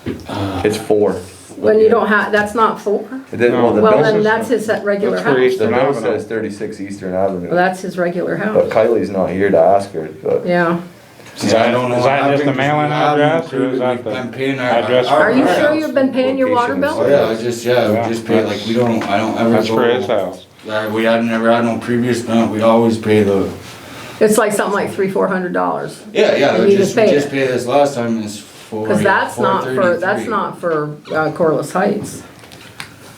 It's 4.
When you don't have, that's not 4?
It didn't, well, the
Well,
bill,
then
is-
that's his regular
that's for
house.
the bill
Avenue.
says 36 Eastern
Well,
Avenue.
that's his regular
But
house.
Kylie's not here to ask her, but.
Yeah.
Is that-
I don't know
is
what
that just
happened,
the
'cause
mailing
we haven't
address, or is
approved,
that
we've
the
been paying
address for-
Are you
our
sure
house.
you've been paying your water
Location
Oh,
bill?
yeah, we just pay, like, I don't ever go.
That's for his house.
We had never had no previous bill, we always pay the,
It's like something like $300-400.
yeah,
And
we
you just paid it.
paid this last time, it's for.
Cause that's not for
$433.
Corliss Heights.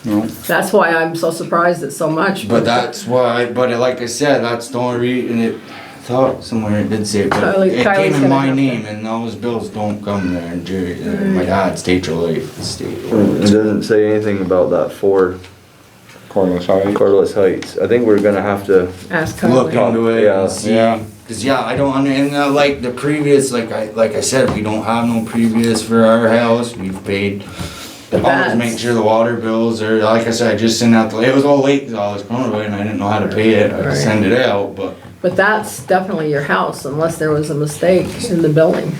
No.
That's why I'm so surprised it's so much.
But that's why, like I said, that's the only reason it, I thought somewhere it did say, it, but
Kylie's
it came in
gonna
my
have to-
name and those bills don't come there, and Jerry, my dad's Tatro Life Estate.
It doesn't say anything about that 4
Corliss Heights.
Corliss Heights. I think we're gonna have to,
Ask
Look
Kylie.
into it
Yeah.
and see,
Yeah.
cause yeah, I don't under, and like the previous, like I said, we don't have no previous for our house, we've paid
But
always
that's-
make sure the water bills are, like I said, I just sent out it was all late because I was going away and I didn't know how to pay it. I
Right.
could send it out, but
But that's definitely your house unless there was a mistake in the billing.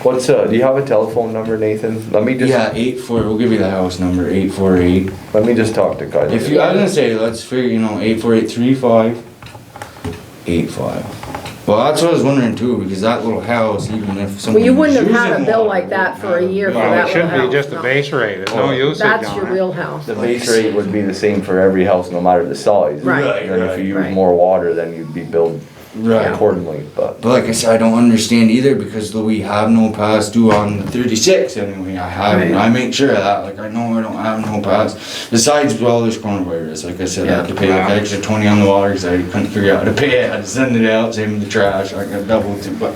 What's, do you have a telephone number, Nathan? Let me just,
yeah, we'll give you the house number, 848.
let me just talk to Kyle.
If you, I was gonna say, let's figure, 8483585. Well, that's what I was wondering too, because that little house, even if someone.
Well, you wouldn't have
was
had a
using
bill
water,
like that for a
wouldn't
year
have
for
a
Well,
that
it should
little
be
house,
just
no.
a base rate, there's no usage
That's
on
your
it.
real house.
The base rate would be the same for every house, no matter the size.
Right.
Right,
And if you use
right.
more water, then you'd be billed
Right.
accordingly, but.
But like I said, I don't understand either because we have no past due on the 36 anyway. I haven't.
Right.
I make sure of that. Like I know I don't have no past. Besides, well, there's coronavirus. Like I said, I had to pay like
Yeah.
extra 20 on the water because I couldn't figure out how to pay it. I had to send it out. Same with the trash. I got doubled too. But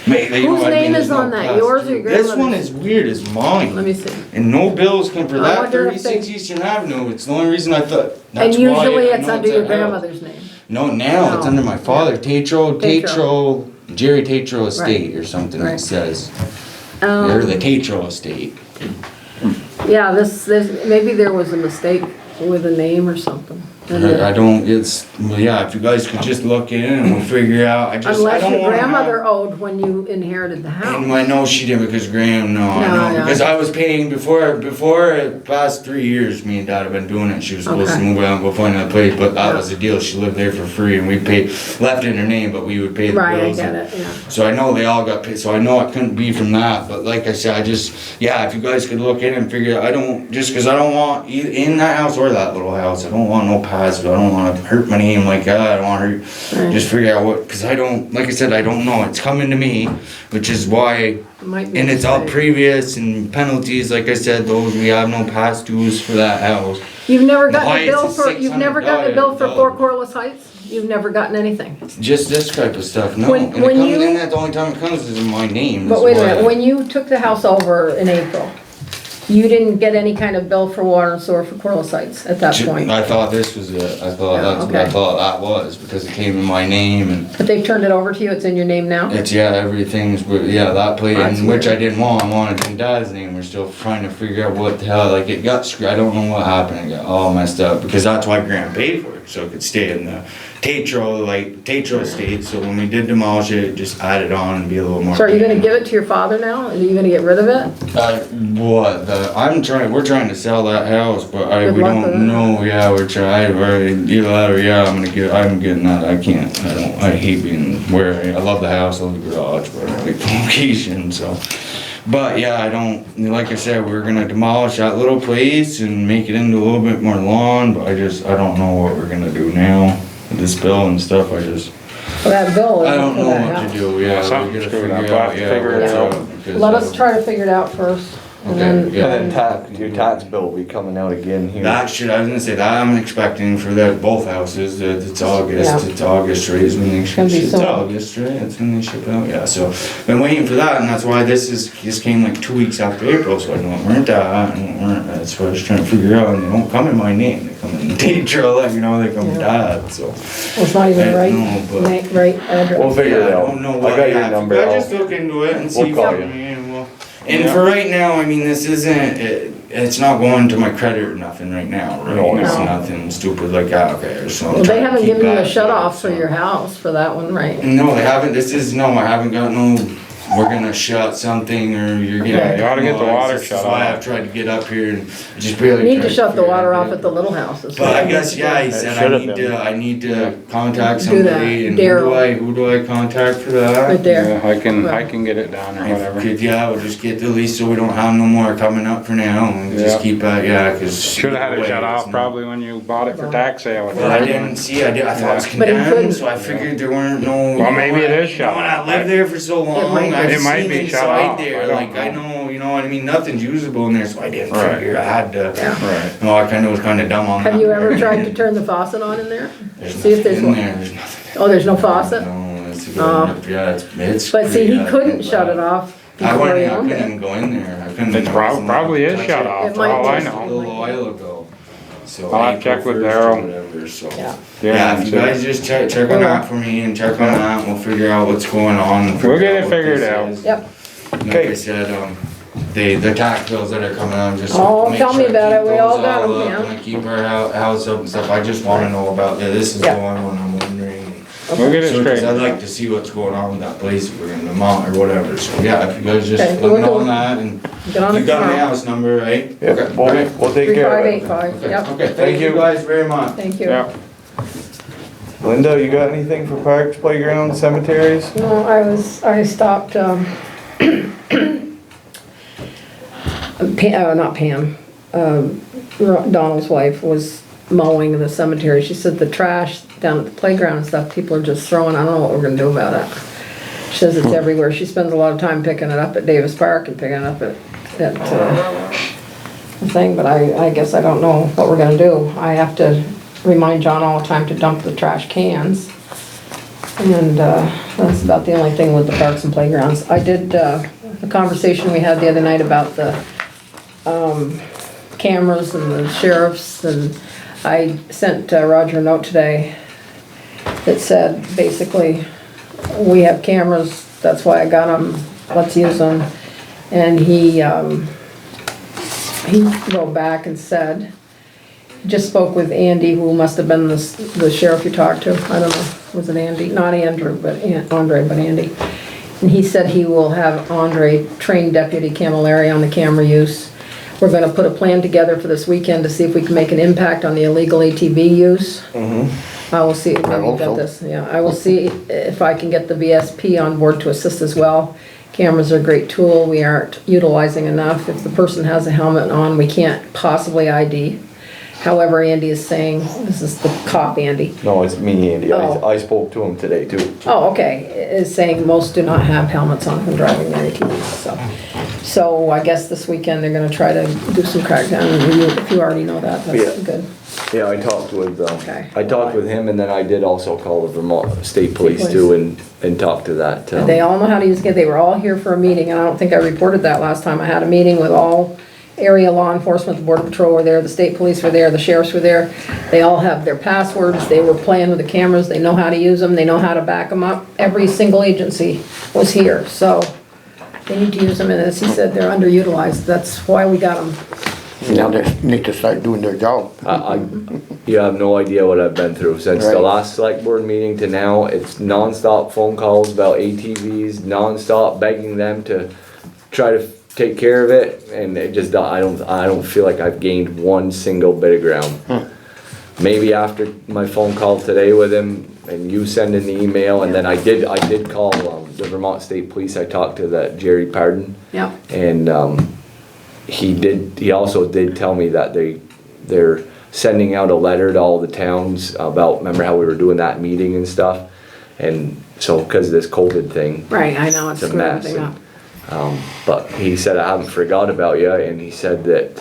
mate, you know
Whose
what I mean?
name
There's
is
no
on that?
past
Yours or
due.
your
This one
grandmother's?
is weird. It's mine.
Let me see.
And no bills come for
I
that.
wonder if
36
they-
Eastern Avenue. It's the only reason I thought.
And
That's why
usually
I
it's
know
under your
a house.
grandmother's name.
No, now it's
No.
under my father, Tatro, Jerry Tatro Estate or something
Right.
it says. Or the
Um,
Tatro Estate.
yeah, maybe there was a mistake with a name or something. And
I don't, well, yeah, if you guys could just look in and we'll figure out, I
Unless
don't
your
wanna
grandmother owed when you inherited the
And
house.
I know she did because Graham, no, I
No,
know,
yeah.
because I was paying before the past 3 years, me and Dad have been doing it. She was supposed to
Okay.
move out and go find another place, but that
Yeah.
was the deal. She lived there for free and we paid, left in her name, but we would pay the
Right, I
bills.
get
and-
it, yeah.
So I know they all got paid, so I know it couldn't be from that, but like I said, yeah, if you guys could look in and figure, I don't, just cause I don't want, in that house or that little house, I don't want no past, I don't wanna hurt my name like that, I don't wanna hurt,
Right.
just figure out what, cause I don't, like I said, I don't know, it's coming to me, which is why,
It might be a
and it's all
mistake.
previous and penalties, like I said, those, we have no past dues for that house.
You've never
The
gotten a
heights
bill
is
for, you've never gotten a bill for
$600.
Four Corliss Heights? You've never gotten anything?
Just this type of stuff, no,
When-
and it
when
comes
you-
in, that the only time it comes is in my name.
But
is
wait a
why
minute, when you took the house over in April, you didn't get any kind of bill for water and sewer for Corliss Heights at that point?
I thought this was it. I thought
Yeah,
that's what I
okay.
thought that was because it came in my name and
But they've turned it over to you, it's in your name now?
it's everything's that place
That's
and which I
weird.
didn't want. I wanted it in Dad's name. We're still trying to figure out what the hell. Like it got screwed. I don't know what happened. It got all messed up because that's why Graham paid for it so it could stay in the Tatro estate. So when we did demolish it, it just added on and be a little more.
So are you gonna give it to your father now? Are you gonna get rid of it?
We're trying to sell that house, but
Good
we
luck with
don't
it.
know. Yeah, we're trying. Either that or I'm getting that. I can't. I hate being where I love the house. I love the garage, but I like the location. So, but yeah, I don't. Like I said, we're gonna demolish that little place and make it into a little bit more lawn. But I don't know what we're gonna do now with this bill and stuff.
Well, that bill
I
is
don't
for
know
that
what
house.
to do. Yeah,
Something
we gotta
screwed
figure
up.
out.
We'll have to figure it out.
because,
Let us try to figure it out first. And
Okay,
then,
yeah.
And then your tax bill will be coming out again here.
I was gonna say that I'm expecting for both houses, that it's August,
Yeah.
it's August, right, is when they ship,
gonna be
it's
soon.
August, right, that's when they ship out, yeah, so, been waiting for that, and that's why this came like 2 weeks after April, so I know it weren't that, and it weren't, that's what I was trying to figure out, and they don't come in my name, they come in the deed trail, like, they come in
Yeah.
Dad, so.
well, it's not even
I
right,
know, but-
right address.
We'll figure it
Yeah, I
out.
don't know
I
what,
got
yeah,
your
if
number.
you guys
I'll-
just look into it and see.
We'll call
for
you.
me, and for right now, I mean, this isn't, it's not going to my credit or nothing right now, right?
No,
It's
no.
nothing stupid like that, okay, so. I'm
Well, they
trying to
haven't
keep
given you a
that,
shut off
so-
for your house for that one, right?
No, they haven't, I haven't got no, we're gonna shut something or you're gonna.
Yeah,
you oughta get the water shut
That's why
off.
I've tried to get up here and just barely.
You need
tried
to shut the
figure
water
it
off
out.
at the little houses.
But I guess, yeah, he said
should've been.
I need to contact
Do that,
somebody and
Daryl.
who do I contact for that?
Right there.
Yeah, I can get it done or whatever.
Yeah, we'll just get the lease so we don't have no more coming up for now and just
Yeah.
keep that, yeah, cause.
Should've had it shut off probably when you bought it for tax sale.
Well, I didn't see, I thought it was
But he couldn't.
condemned, so I figured there weren't no.
Well, maybe it is shut
You know,
off.
I lived there for so long,
might be.
I've
It might
seen
be shut
inside
off.
there,
I don't
like, I
know.
know, you know what I mean, nothing's usable in there, so I didn't
Right.
figure I had to.
Yeah.
Right.
No, I kinda was kinda dumb on that.
Have you ever tried to turn the faucet on in there?
There's
See if
nothing
there's
in
one.
there, there's nothing.
Oh, there's no faucet?
No, it's a good,
Oh.
yeah, it's.
But see, he
yeah,
couldn't
it's
shut
bad.
it off
I
before he
couldn't
owned
even
it.
go in there, I couldn't.
It probably is shut off
It
for
might
all I
be.
A
know.
little while ago, so.
I'll have to check
April
with
1st or
Daryl.
whatever, so.
Yeah.
Yeah, if
and
you
see.
guys just check on that for me and check on that, we'll figure out what's going on.
We'll get it
what
figured
this
out.
is.
Yep,
Like I said, the tax bills that are coming out, just.
Oh,
make
tell me
sure I
about
keep
it. We all
those
got 'em,
up,
yeah.
and I keep our house up and stuff, I just wanna know about, this is the
Yeah.
one when I'm wondering.
We'll get it
So, 'cause
straight.
I'd like to see what's going on with that place, if we're gonna mount or whatever, so yeah, if you guys just
Okay,
let
we'll
me know
do-
on that, and
Get on
you
it
got my
tomorrow.
house number, right?
Yeah,
Okay,
we'll,
alright.
we'll take care of it.
3585,
Okay,
yep,
okay, thank you guys very much.
thank you.
Yeah.
Linda, you got anything for parks, playgrounds, cemeteries?
No, I stopped, not Pam, Donald's wife was mowing the cemetery. She said the trash down at the playground and stuff, people are just throwing, I don't know what we're gonna do about it. She says it's everywhere. She spends a lot of time picking it up at Davis Park and picking it up at the thing, but I guess I don't know what we're gonna do. I have to remind John all the time to dump the trash cans. And that's about the only thing with the parks and playgrounds. I did, the conversation we had the other night about the cameras and the sheriffs, and I sent Roger a note today that said, basically, we have cameras, that's why I got them, let's use them. And he wrote back and said, just spoke with Andy, who must have been the sheriff you talked to, I don't know, was it Andy? Not Andrew, but Andre, but Andy. And he said he will have Andre train Deputy Camilleri on the camera use. We're gonna put a plan together for this weekend to see if we can make an impact on the illegal ATV use. I will see,
I hope so.
I will see if I can get the VSP on board to assist as well. Cameras are a great tool, we aren't utilizing enough. If the person has a helmet on, we can't possibly ID. However, Andy is saying, this is the cop, Andy.
No, it's me, Andy.
Oh.
I spoke to him today too.
Oh, okay, is saying most do not have helmets on when driving their ATVs, so. So I guess this weekend they're gonna try to do some crackdown, if you already know that, that's
Yeah.
good.
Yeah, I talked with,
Okay.
I talked with him, and then I did also call the Vermont State Police
Police.
too and talk to that.
They all know how to use it, they were all here for a meeting, and I don't think I reported that last time. I had a meeting with all area law enforcement, the border patrol were there, the state police were there, the sheriffs were there. They all have their passwords, they were playing with the cameras, they know how to use them, they know how to back them up. Every single agency was here, so they need to use them, and as he said, they're underutilized, that's why we got them.
Now they need to start doing their job.
You have no idea what I've been through since the
Right.
last select board meeting to now. It's nonstop phone calls about ATVs, nonstop begging them to try to take care of it, and it just, I don't feel like I've gained one single bit of ground. Maybe after my phone call today with him and you sending the email, and then I did call the Vermont State Police. I talked to that Jerry Pardon.
Yeah.
And he also did tell me that they're sending out a letter to all the towns about, remember how we were doing that meeting and stuff? And so, because of this COVID thing,
Right, I know, it's
it's a
screwed
mess.
everything up.
But he said, I haven't forgot about you, and he said that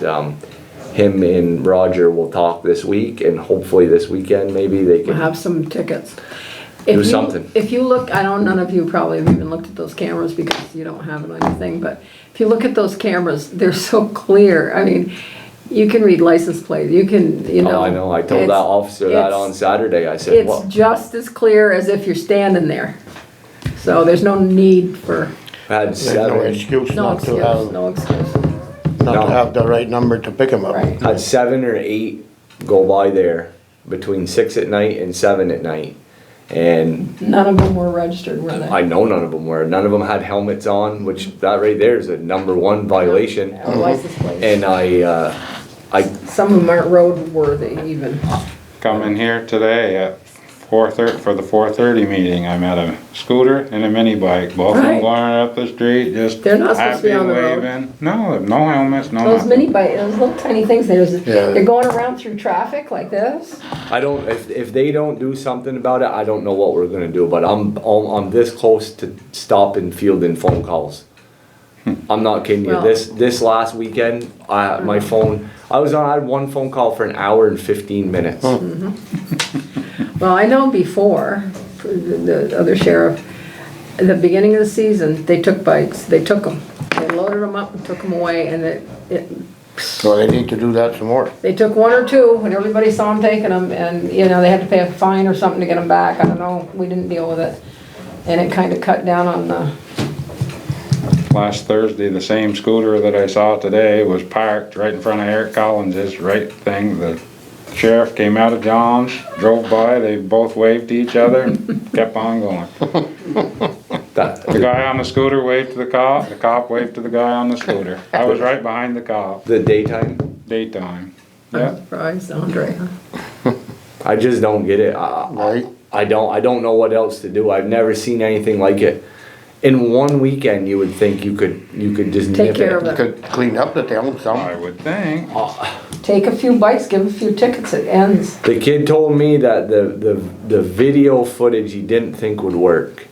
him and Roger will talk this week, and hopefully this weekend, maybe they
We'll
can.
have some tickets.
Do something.
If you look, I don't, none of you probably have even looked at those cameras because you don't have it on your thing, but if you look at those cameras, they're so clear. I mean, you can read license plate, you can, you know.
Oh, I know, I told that
it's-
officer that on Saturday, I said,
It's
well,
just as clear as if you're standing there. So there's no need for,
I had
There's no
7,
excuse
no
not to
excuse,
have,
no excuse,
not
No.
to have the right number to pick them up.
right.
had 7 or 8 go by there between 6 at night and 7 at night. And
None of them were registered, were they?
I know none of them were. None of them had helmets on, which that right there is a #1 violation.
Or license plates.
And I
Some of them aren't roadworthy even.
Come in here today at 4:30, for the 4:30 meeting, I met a scooter and a mini bike, both of them
Right.
going up the street, just
They're not supposed to be
happy
on the road.
waving. No, no helmets, no
Those
nothing.
mini bike, those little tiny things,
Yeah.
they're going around through traffic like this.
don't, if they don't do something about it, I don't know what we're gonna do, but I'm this close to stopping fielding phone calls. I'm not kidding you.
Well-
This last weekend, my phone, I had one phone call for an hour and 15 minutes.
Well, I know before, the other sheriff, at the beginning of the season, they took bikes, they took them. They loaded them up and took them away, and
So they need to do that some more.
they took 1 or 2, and everybody saw them taking them, and, you know, they had to pay a fine or something to get them back, I don't know, we didn't deal with it. And it kinda cut down on the
last Thursday, the same scooter that I saw today was parked right in front of Eric Collins's right thing. The sheriff came out of John's, drove by, they both waved to each other and kept on going. The guy on the scooter waved to the cop waved to the guy on the scooter. I was right behind the cop,
The daytime,
daytime.
I'm
Yeah,
surprised, Andre.
I just don't get it.
Right.
I don't know what else to do. I've never seen anything like it. In one weekend, you would think you could just
Take
nip
care
it.
of
Could clean up the town
I
some.
would think.
Take a few bites, give a few tickets, it ends.
The kid told me that the video footage he didn't think would work.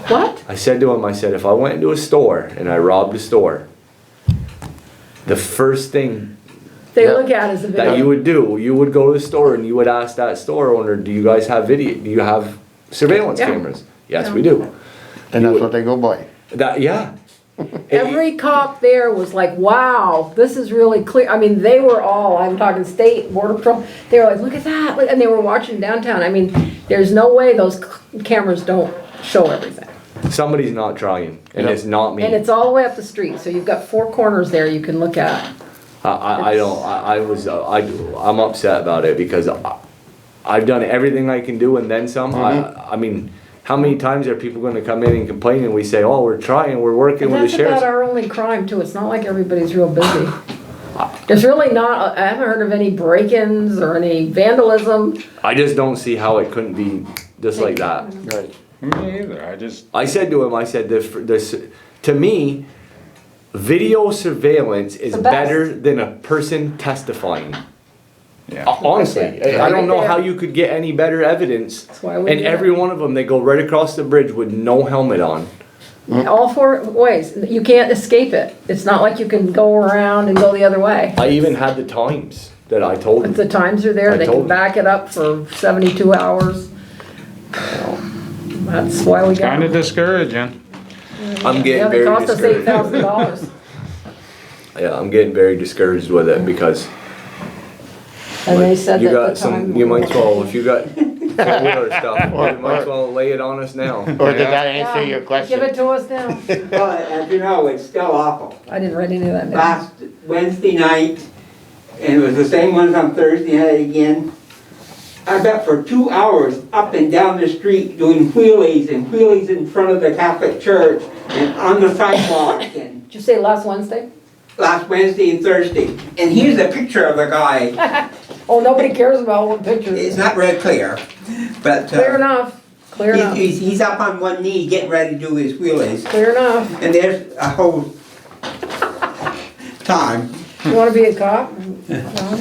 What?
I said to him, I said, if I went into a store and I robbed a store, the first thing
They
Yeah.
look at it as a
that you
video.
would do, you would go to the store and you would ask that store owner, do you guys have video, do you have surveillance
Yeah.
cameras? Yes,
Yeah.
we do.
And that's what they go by.
That, yeah.
Every cop there was like, wow, this is really clear. I mean, they were all, I'm talking state, border patrol, they were like, look at that, look, and they were watching downtown. I mean, there's no way those cameras don't show everything.
Somebody's not trying, and
Yep.
it's not me.
And it's all the way up the street, so you've got 4 corners there you can look at.
I'm upset about it because I've done everything I can do and then some. I mean, how many times are people gonna come in and complain and we say, oh, we're trying, we're working
And
with the
that's about
sheriff's.
our only crime too, it's not like everybody's real busy. There's really not, I haven't heard of any break-ins or any vandalism.
I just don't see how it couldn't be just like that.
Right.
Me either,
I said to him, I said, this, to me, video surveillance is
The best.
better than a person testifying.
yeah.
Honestly,
Right
I don't know
there.
how you could get any better evidence.
That's why we
And
do
every
that.
one of them, they go right across the bridge with no helmet on.
All 4 ways, you can't escape it. It's not like you can go around and go the other way.
I even had the times that I told
If
them.
the times are there,
I
they
told
can
you.
back it up for 72 hours. So, that's why we got.
Kinda discouraging.
I'm
Yeah,
getting
they
very
cost us
discouraged.
$8,000.
Yeah, I'm getting very discouraged with it because
And they said
you
that
got
the
some,
time.
you might as well, if you got four-wheeler stuff, you might as well lay it on us now.
Or did that
Yeah,
answer your question?
Give it to us now.
Well, as you know, it's still awful.
I didn't write any of that down.
Last Wednesday night, and it was the same ones on Thursday night again. I bet for 2 hours up and down the street doing wheelies and wheelies in front of the Catholic church and on the sidewalk and
Did you say last Wednesday?
last Wednesday and Thursday. And here's a picture of the guy.
Oh, nobody cares about what picture it
It's
is.
not very clear, but
Clear enough, clear enough,
he's up on one knee getting ready to do his wheelies.
clear enough.
And there's a whole time.
You wanna be a cop? No?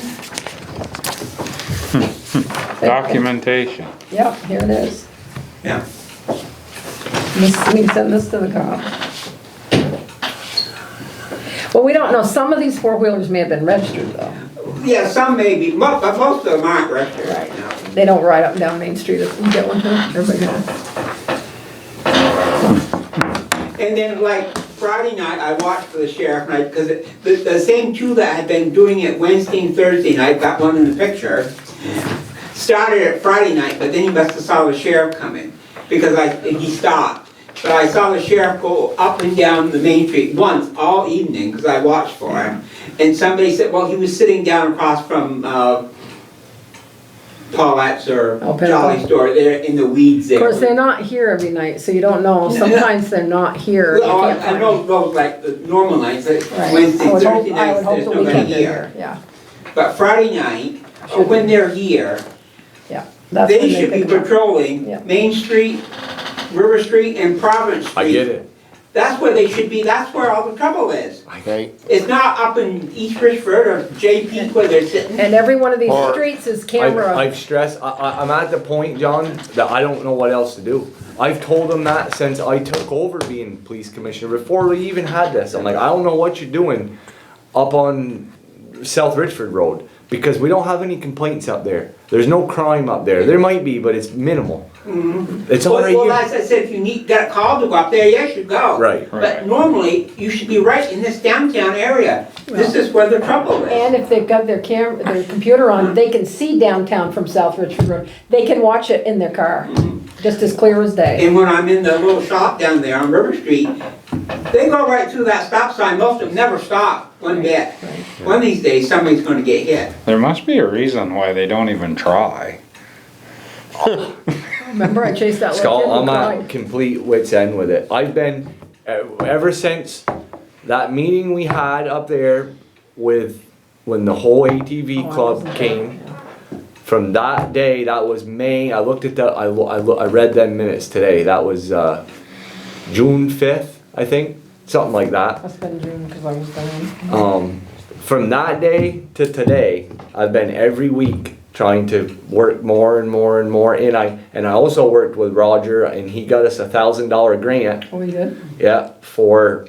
Documentation.
Yep, here it is.
Yeah.
We can send this to the cop. Well, we don't know, some of these 4-wheelers may have been registered though.
Yeah, some may be, but most of them aren't registered right now.
They don't ride up and down Main Street. You get one too? Everybody does.
And then like Friday night, I watched the sheriff night, because the same 2 that had been doing it Wednesday and Thursday night, got one in the picture, started at Friday night, but then he must have saw the sheriff coming, because he stopped. But I saw the sheriff go up and down the Main Street once, all evening, because I watched for him. And somebody said, well, he was sitting down across from Paulette's or
Oh, Pinnacle.
Jolly Store, there in the weeds there.
Of course, they're not here every night, so you don't know. Sometimes they're not here. You
Well,
can't
I
find
know
them.
those like the normal nights, like
Right.
Wednesday,
I would
Thursday
hope- I
nights,
would hope
there's
the
nobody
weekend they're
here.
Yeah,
But Friday night, when they're here,
yeah. That's when
they should be
pick 'em up.
patrolling
Yeah.
Main Street, River Street, and Province Street.
I get it.
That's where they should be, that's where all the trouble is.
Right.
It's not up in East Richford or JP where they're sitting.
And every one of these
Or-
streets is camera.
I've stressed, I'm at the point, John, that I don't know what else to do. I've told them that since I took over being police commissioner, before we even had this. I'm like, I don't know what you're doing up on South Richford Road, because we don't have any complaints up there. There's no crime up there. There might be, but it's minimal. It's all right
Well,
here.
as I said, if you got a call to go up there, yes, you go.
Right.
But normally, you should be right in this downtown area. This is where the trouble is.
And if they've got their their computer on, they can see downtown from South Richford Road. They can watch it in their car, just as clear as day.
And when I'm in the little shop down there on River Street, They go right through that stop sign, most of them never stop one bit.
Right.
One of these days, somebody's gonna get hit.
There must be a reason why they don't even try.
Remember I chased that little
Scott,
kid who
I'm at
cried?
complete wit's end with it. I've been, ever since that meeting we had up there with, when the whole
Oh,
ATV
I
club
wasn't there,
came,
yeah.
from that day, that was May, I looked at the, I read them minutes today, that was, June 5th, I think, something like that.
Must've been June, cause I was gone.
From that day to today, I've been every week trying to work more and more and more, and I also worked with Roger, and he got us $1,000 grant,
Oh, we did?
yeah, for,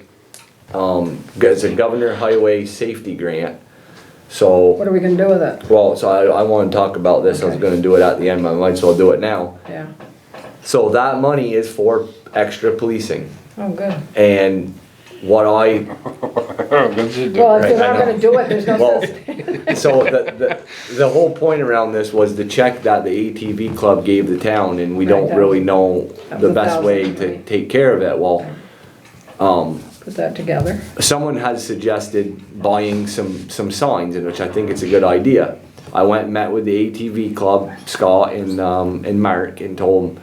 it's a Governor Highway Safety Grant. So,
What are we gonna do with it?
well, so I wanna talk about this, I was
Okay.
gonna do it at the end, but I might as well do it now.
Yeah.
So that money is for extra policing,
Oh, good.
and what I,
Good to do.
Well, if they're
Right, I
not
know.
gonna do it, there's no
Well,
sense.
so the whole point around this was the check that the ATV club gave the town, and we
Right,
don't
that
really
was-
know
that
the
was
best way
1,000,
to
right.
take care of it. Well,
Put that together.
someone has suggested buying some signs, in which I think it's a good idea. I went and met with the ATV club, Scott and Mark, and told them,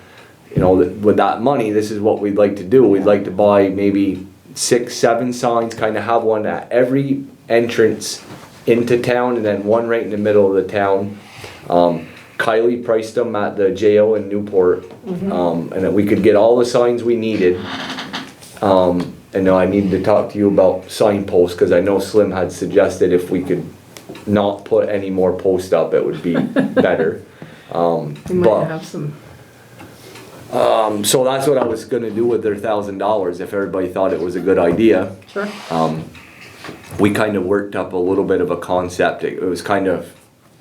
you know, that with that money, this is what we'd like to do. We'd like to buy maybe 6, 7 signs, kind of have one at every entrance into town, and then one right in the middle of the town. Kylie priced them at the jail in Newport, and that we could get all the signs we needed. And now I need to talk to you about signposts, because I know Slim had suggested if we could not put any more posts up, it would be better.
We might
But,
have some,
so that's what I was gonna do with their $1,000, if everybody thought it was a good idea.
sure.
We kind of worked up a little bit of a concept. It was kind of,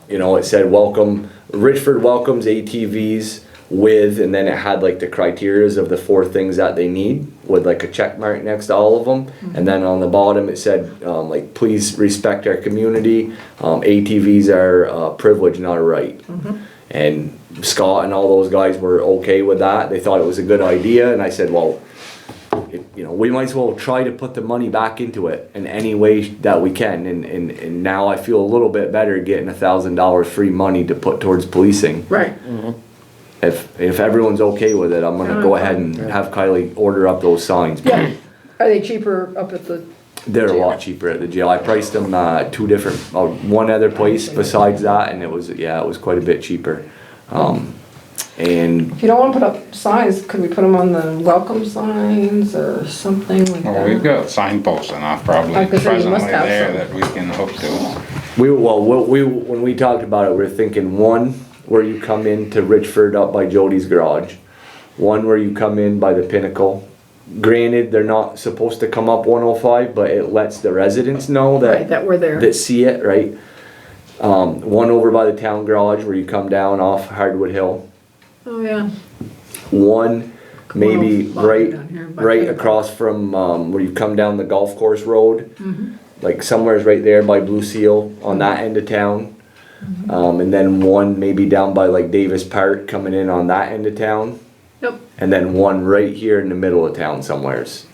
you know, it said welcome, Richford welcomes ATVs with, and then it had like the criterias of the 4 things that they need, with like a check mark next to all of them. And then on the bottom it said, like, please respect our community. ATVs are a privilege, not a right. And Scott and all those guys were okay with that. They thought it was a good idea, and I said, well, you know, we might as well try to put the money back into it in any way that we can. And now I feel a little bit better getting $1,000 free money to put towards policing.
Right.
If everyone's okay with it, I'm gonna go ahead and have Kylie order up those signs.
Yeah. Are they cheaper up at the,
They're a lot cheaper at the jail. I priced them 2 different, one other place besides that, and it was quite a bit cheaper. And
if you don't wanna put up signs, could we put them on the welcome signs or something like that?
Well, we've got signposts enough probably
I was gonna say, you
presently
must have
there
some.
that we can hook to.
when we talked about it, we were thinking one where you come into Richford up by Jody's garage, one where you come in by the Pinnacle. Granted, they're not supposed to come up 105, but it lets the residents know
Right, that we're there.
that see it, right? One over by the town garage where you come down off Hardwood Hill.
Oh, yeah.
One maybe
Well,
right
down here by
right
Pinnacle.
across from where you come down the golf course road. Like somewhere's right there by Blue Seal on that end of town. And then one maybe down by like Davis Park coming in on that end of town.
Yep.
And then one right here in the middle of town somewheres.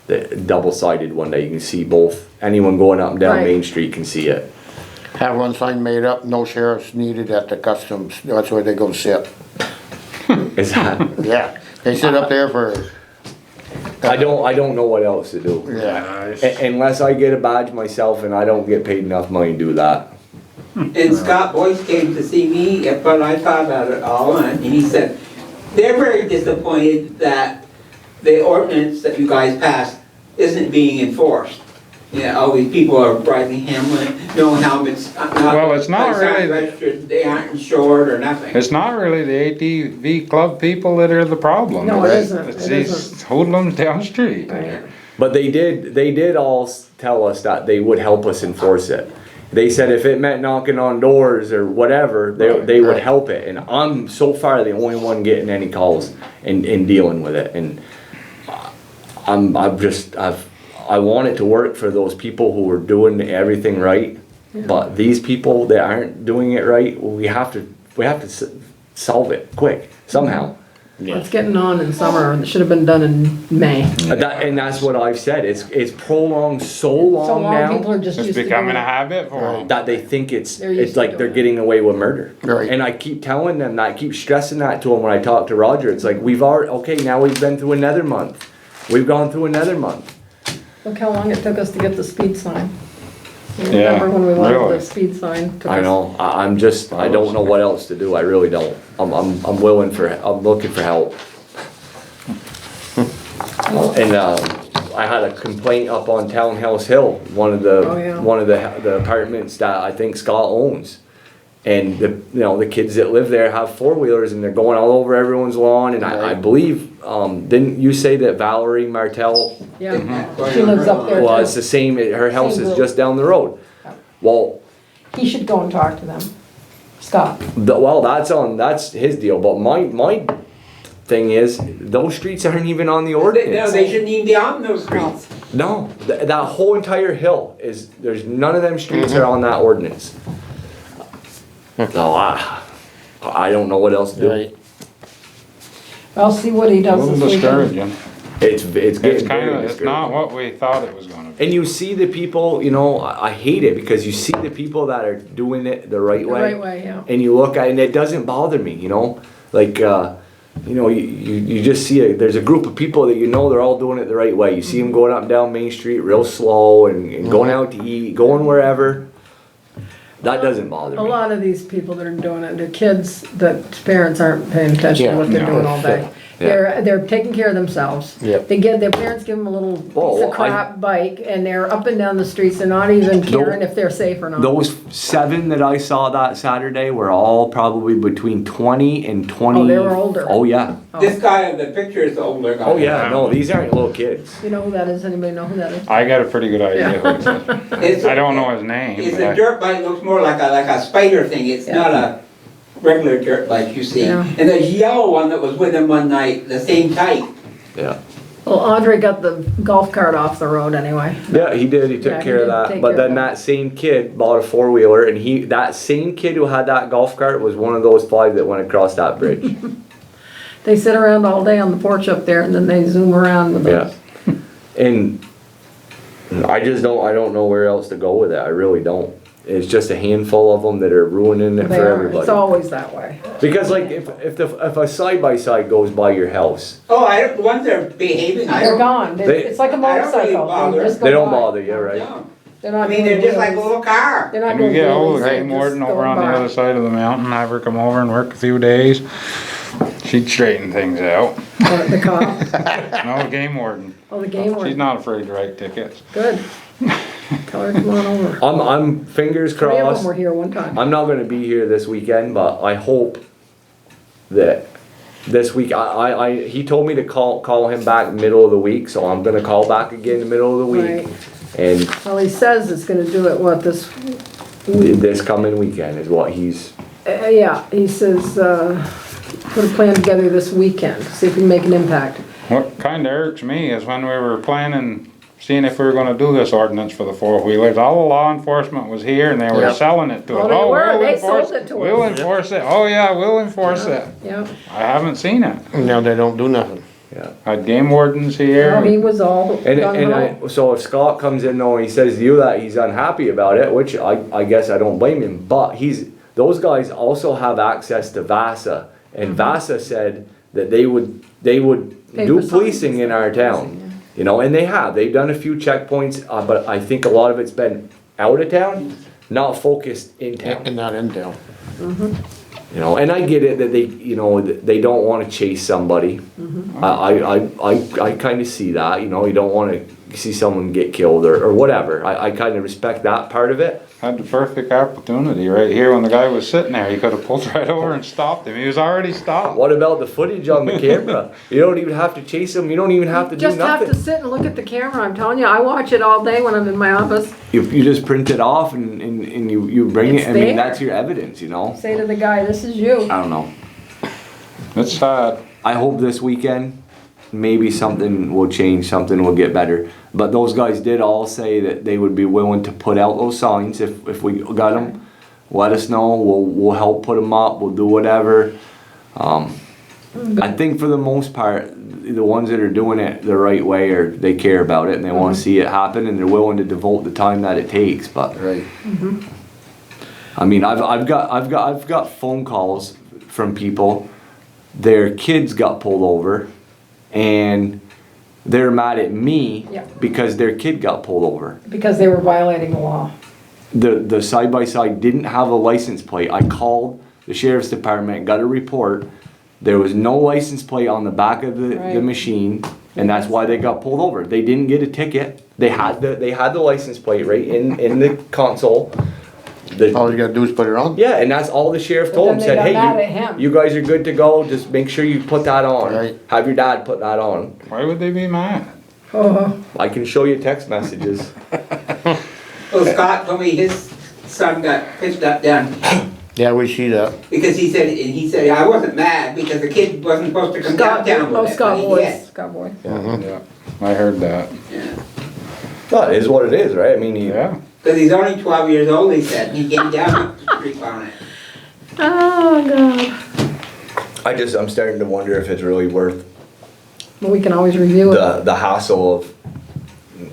The double-sided one that you can see both. Anyone going up and down
Right.
Main Street can see it.
Have one sign made up, no sheriffs needed at the customs, that's where they go sit.
Is that?
Yeah, they sit up there for,
I don't know what else to do.
yeah.
Unless I get a badge myself, and I don't get paid enough money to do that.
And Scott Boyce came to see me, but I thought about it all, and he said, they're very disappointed that the ordinance that you guys passed isn't being enforced. Yeah, all these people are riding Hamlin, no helmets.
Well, it's not really-
registered, they aren't insured or nothing.
It's not really the ATV club people that are the problem.
No, it
Right.
isn't,
It's
it
these
isn't.
hoodlums down the street.
Right.
But they did all tell us that they would help us enforce it. They said if it meant knocking on doors or whatever, they would
Right.
help it. And I'm so far the only one getting any calls and dealing with it. And I want it to work for those people who are doing everything right. But these people that aren't doing it right, we have to solve it quick somehow.
It's getting on in summer, it should have been done in May.
And that's what I've said, it's prolonged so long
So long, people
now
are just
It's
used to doing
becoming a
it.
habit for them.
that they think
They're used to
like
doing
they're
it.
getting away with murder.
Right.
And I keep telling them that, I keep stressing that to them when I talk to Roger, it's like, okay, now we've been through another month. We've gone through another month.
Look how long it took us to get the speed sign. You
Yeah,
remember when we wanted
really.
the speed sign? Took
I
us-
know, I don't know what else to do, I really don't. I'm looking for help. And, I had a complaint up on Townhouse Hill, one of
Oh, yeah.
the apartments that I think Scott owns. And the kids that live there have four-wheelers and they're going all over everyone's lawn, and I believe, didn't you say that Valerie Martell,
Yeah, she lives up there
well, it's
too.
the same, her house
Same
is
group.
just down the road. Well,
He should go and talk to them. Scott.
that's his deal, but my thing is, those streets aren't even on the
No,
ordinance.
they shouldn't even be on those streets.
No, that whole entire hill there's none of them streets are on that ordinance. No, I don't know what else to do.
Right.
I'll see what he
A
does
little
this weekend.
discouraging.
It's
It's
getting
kind
very
of, it's not
discouraging.
what we thought it was gonna be.
And you see the people, I hate it because you see the people that are doing it the right
The
way.
right way, yeah.
And you look at it and it doesn't bother me, like, you just see there's a group of people that they're all doing it the right way. You see them going up and down Main Street real slow and going out to eat, going wherever. That doesn't bother
A
me.
lot of these people that are doing it, they're kids that parents aren't paying attention to
Yeah,
what they're
no,
doing all day.
Yeah.
They're taking care of themselves.
Yep.
Their parents give them a little piece
Oh,
of crap bike and they're up and down the streets, they're not even caring if they're safe or not.
Those 7 that I saw that Saturday were all probably between 20 and 20.
Oh, they were older.
Oh, yeah.
This guy in the picture is the older guy.
Oh, yeah. No, these aren't little kids.
You know who that is? Anybody know who that is?
I got a pretty good idea who it is.
It's
I don't know his name,
It's
but
a
I-
dirt bike, looks more like a spider thing, it's
Yeah.
not a regular dirt bike you see.
Yeah.
And the yellow one that was with him one night, the same type.
Yeah.
Well, Andre got the golf cart off the road anyway.
Yeah, he did. He took
Yeah, he
care of
did
that.
take
But
care
then
of
that same kid bought a four-wheeler, and that same kid who had that golf cart was one of those 5 that went across that bridge.
They sit around all day on the porch up there and then they zoom around with
Yeah.
those.
And I don't know where else to go with it. I really don't. It's just a handful of them that are ruining it
They
for
are,
everybody.
it's always that way.
Because like if a side-by-side goes by your house,
Oh, the ones that are behaving, I
They're
don't.
gone.
They-
It's like a
I don't really
motorcycle.
bother.
They just go
they don't
by.
bother you, right?
No.
They're not
I mean,
doing
they're just like a
wheelies.
little car.
They're not
Can we
doing
get hold
wheelies,
of
they're
Game
just
Warden over
going
on the
by.
other side of the mountain, have her come over and work a few days? She'd straighten things out.
The cop.
No, Game Warden.
Oh, the game
She's
warden.
not afraid to write tickets.
Good. Tell her to come on over.
I'm fingers
3 of them
crossed.
were here one time.
I'm not gonna be here this weekend, but I hope that this week, he told me to call him back middle of the week, so I'm gonna call back again the middle of the
Right.
week. And
Well, he says it's gonna do it, what,
this coming weekend is what he's,
yeah, he says, put a plan together this weekend, see if we can make an impact.
What kinda irks me is when we were planning, seeing if we were gonna do this ordinance for the four-wheelers, all the law enforcement was here and they were
Yep.
selling it to us.
Oh, they
Oh,
were.
we'll
They
enforce-
sold it to
We'll
us.
enforce it. Oh, yeah, we'll enforce it.
Yeah,
I haven't seen it.
No, they don't do nothing.
yeah.
Had game wardens
well, he
here.
was all gung-ho.
So if Scott comes in though and he says to you that he's unhappy about it, which I guess I don't blame him, but those guys also have access to VASA. And VASA said that they would
Pay
do
for
policing
signs.
in our town. And they've done a few checkpoints, but I think a lot of it's been out of town, not focused in town.
And not in town.
And I get it that they don't wanna chase somebody. I kinda see that, you don't wanna see someone get killed or whatever. I kinda respect that part of it.
Had the perfect opportunity right here when the guy was sitting there. He could've pulled right over and stopped him. He was already stopped.
What about the footage on the camera? You don't even have to chase them, you don't even have to do
Just have to
nothing.
sit and look at the camera, I'm telling you, I watch it all day when I'm in my office.
You just print it off and you bring
It's
it, I mean,
there.
that's your evidence,
Say to the guy, this is you.
I don't know.
It's sad.
I hope this weekend, maybe something will change, something will get better. But those guys did all say that they would be willing to put out those signs if we got them. Let us know, we'll help put them up, we'll do whatever. I think for the most part, the ones that are doing it the right way, or they care about it and they wanna see it happen and they're willing to devote the time that it takes, but.
Right.
I mean, I've got phone calls from people, their kids got pulled over and they're mad at me
Yeah.
because their kid got pulled over.
Because they were violating the law.
The side-by-side didn't have a license plate. I called the sheriff's department, got a report. There was no license plate on the back of the
Right.
machine, and that's why they got pulled over. They didn't get a ticket. They had the license plate right in the console.
All you gotta do is put it on.
Yeah, and that's all the sheriff
But
told
then
him.
they
Said,
got mad at
hey,
him.
you guys are good to go. Just make sure you put that on.
Right.
Have your dad put that on.
Why would they be mad?
Oh,
I can show you text messages.
Well, Scott told me his son got pitched up down,
Yeah, we see that.
because he said, I wasn't mad because the kid wasn't supposed to come
Scott,
downtown with
oh,
it.
Scott
but he
boys,
did.
Scott boy.
Yeah, I heard that.
Well, it is what it is, right? I mean,
Yeah.
Because he's only 12 years old, he said, he came down the street on it.
Oh, God.
I'm starting to wonder if it's really worth
Well, we can always review it.
the hassle of.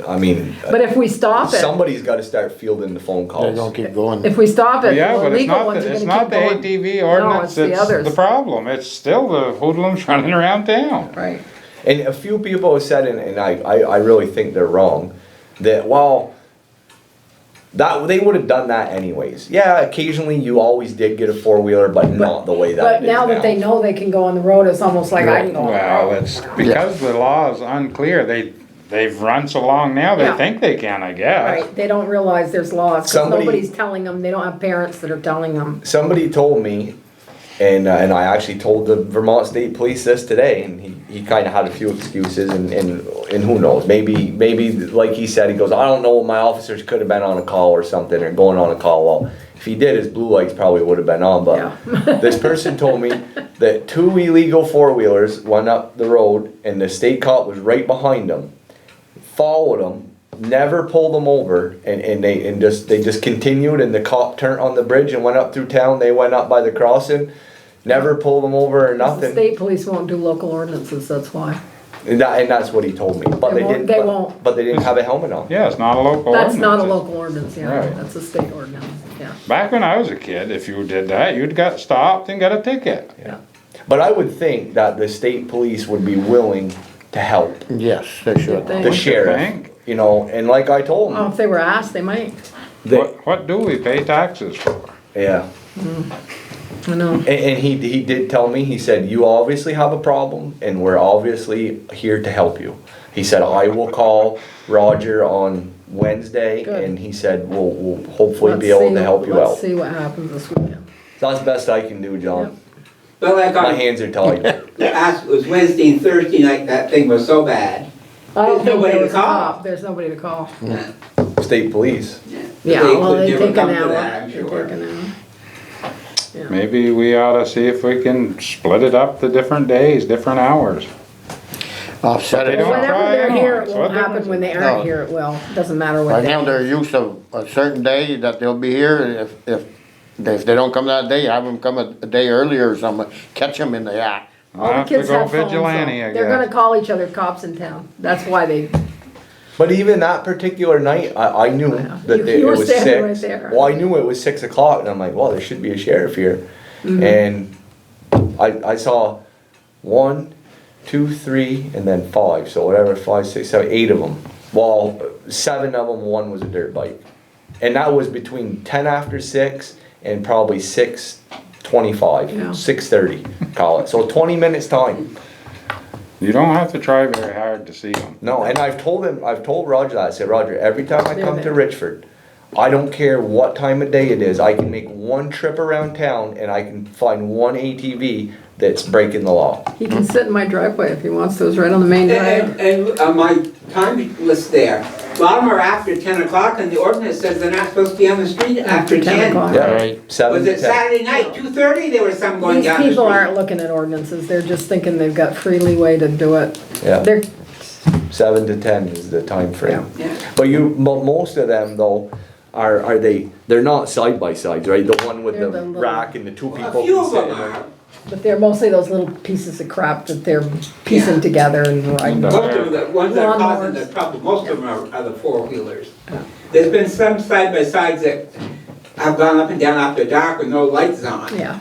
I mean,
But if we stop it,
somebody's got to start fielding the phone
They're
calls.
gonna keep going.
if we stop it,
Yeah,
the
but it's
illegal
not,
ones are
it's
gonna
not
keep
the
going.
ATV
No,
ordinance
it's the
that's
others.
the problem. It's still the hoodlums running around town.
Right.
And a few people have said, and I really think they're wrong, that that they would have done that anyways. Yeah, occasionally you always did get a four-wheeler, but not the way that
But
it is
now that they know they can go on the road, it's almost like I can go on the
Well,
road.
it's because the law is unclear. They've run so long now, they
Yeah.
think they can, I guess.
Right, they don't realize there's laws, because
Somebody-
nobody's telling them, they don't have parents that are telling them.
Somebody told me, and I actually told the Vermont State Police this today, and he kind of had a few excuses, and who knows, maybe like he said, he goes, I don't know, my officers could have been on a call or something, or going on a call. Well, if he did, his blue lights probably would have been on, but
Yeah.
this person told me that 2 illegal four-wheelers went up the road, and the state cop was right behind them, followed them, never pulled them over, and they just continued, and the cop turned on the bridge and went up through town. They went up by the crossing, never pulled them over or
The
nothing.
state police won't do local ordinances, that's why.
And that's what he told me. But
They
they,
won't-
didn't.
they
but,
won't.
but they didn't have a helmet on.
Yeah, it's not a local ordinance.
That's not a local ordinance, yeah,
Right.
that's a state ordinance, yeah.
Back when I was a kid, if you did that, you'd got stopped and got a ticket.
But I would think that the state police would be willing to help
Yes, they should.
They-
the
What
sheriff.
think?
You know, and like I told
Oh,
him,
if they were asked, they might,
What do we pay taxes for?
yeah.
I know.
And he did tell me, he said, you obviously have a problem and we're obviously here to help you. He said, I will call Roger on Wednesday
Good.
and he said, we'll hopefully
Let's
be able
see-
to help you
Let's
out.
see what happens this weekend.
So that's the best I can do, John.
But like
My
on,
hands are tied.
it was Wednesday and Thursday night, that thing was so bad.
I don't
There's
think
nobody
there
to
was a
call.
cop, there's nobody to call.
State police.
Yeah, well, they
could never
take an
come to
hour,
that, I'm
they
sure.
take an hour. Yeah.
Maybe we ought to see if we can split it up to different days, different hours.
Offset
They
it.
don't
Whenever
try
they're
it
here,
on.
it
So
won't
what
happen,
difference
when they
No.
aren't here, it will, doesn't matter what
Right
day.
now, they're used to a certain day that they'll be here. If they don't come that day, have them come a day earlier or something, catch them in the act.
All
I'll
the
have to
kids
go
have phones,
vigilante,
though.
I
They're gonna
guess.
call each other cops in town, that's why they,
But even that particular night, I knew
Yeah.
that
You
it
were
was
standing right
6.
there.
Well, I knew it was 6 o'clock and I'm like, well, there should be a sheriff here.
Mm-hmm.
And I saw 1, 2, 3, and then 5. So whatever, 5, 6, 7, 8 of them. Well, 7 of them, 1 was a dirt bike. And that was between 10 after 6 and probably 6:25,
Yeah.
6:30, call it. So 20 minutes time.
You don't have to try very hard to see them.
No, and I've told Roger that. I said, Roger, every time I
They're
come to
there.
Richford, I don't care what time of day it is, I can make one trip around town and I can find one ATV that's breaking the law.
he can sit in my driveway if he wants to, it's right on the main drive.
And on my time list there, a lot of them are after 10 o'clock and the ordinance says they're not supposed to be on the street after 10.
o'clock.
Yeah,
Right.
7
Was
to
it
10.
Saturday night, 2:30, there was some going
These
down the
people
street?
aren't looking at ordinances, they're just thinking they've got free leeway to do it.
Yeah.
They're,
7 to 10 is the time frame.
Yeah.
But most of them though, they're not side by sides, right? The one with
They're
the
the little-
rack and the 2
A
people
few
can
of
sit
them
in
are.
it.
But they're mostly those little pieces of crap that they're piecing together and riding.
Yeah.
Most of the ones that are causing
Lawnmowers.
the trouble, most of them are the four-wheelers. There's been some side-by-sides that have gone up and down after dark with no lights on.
Yeah,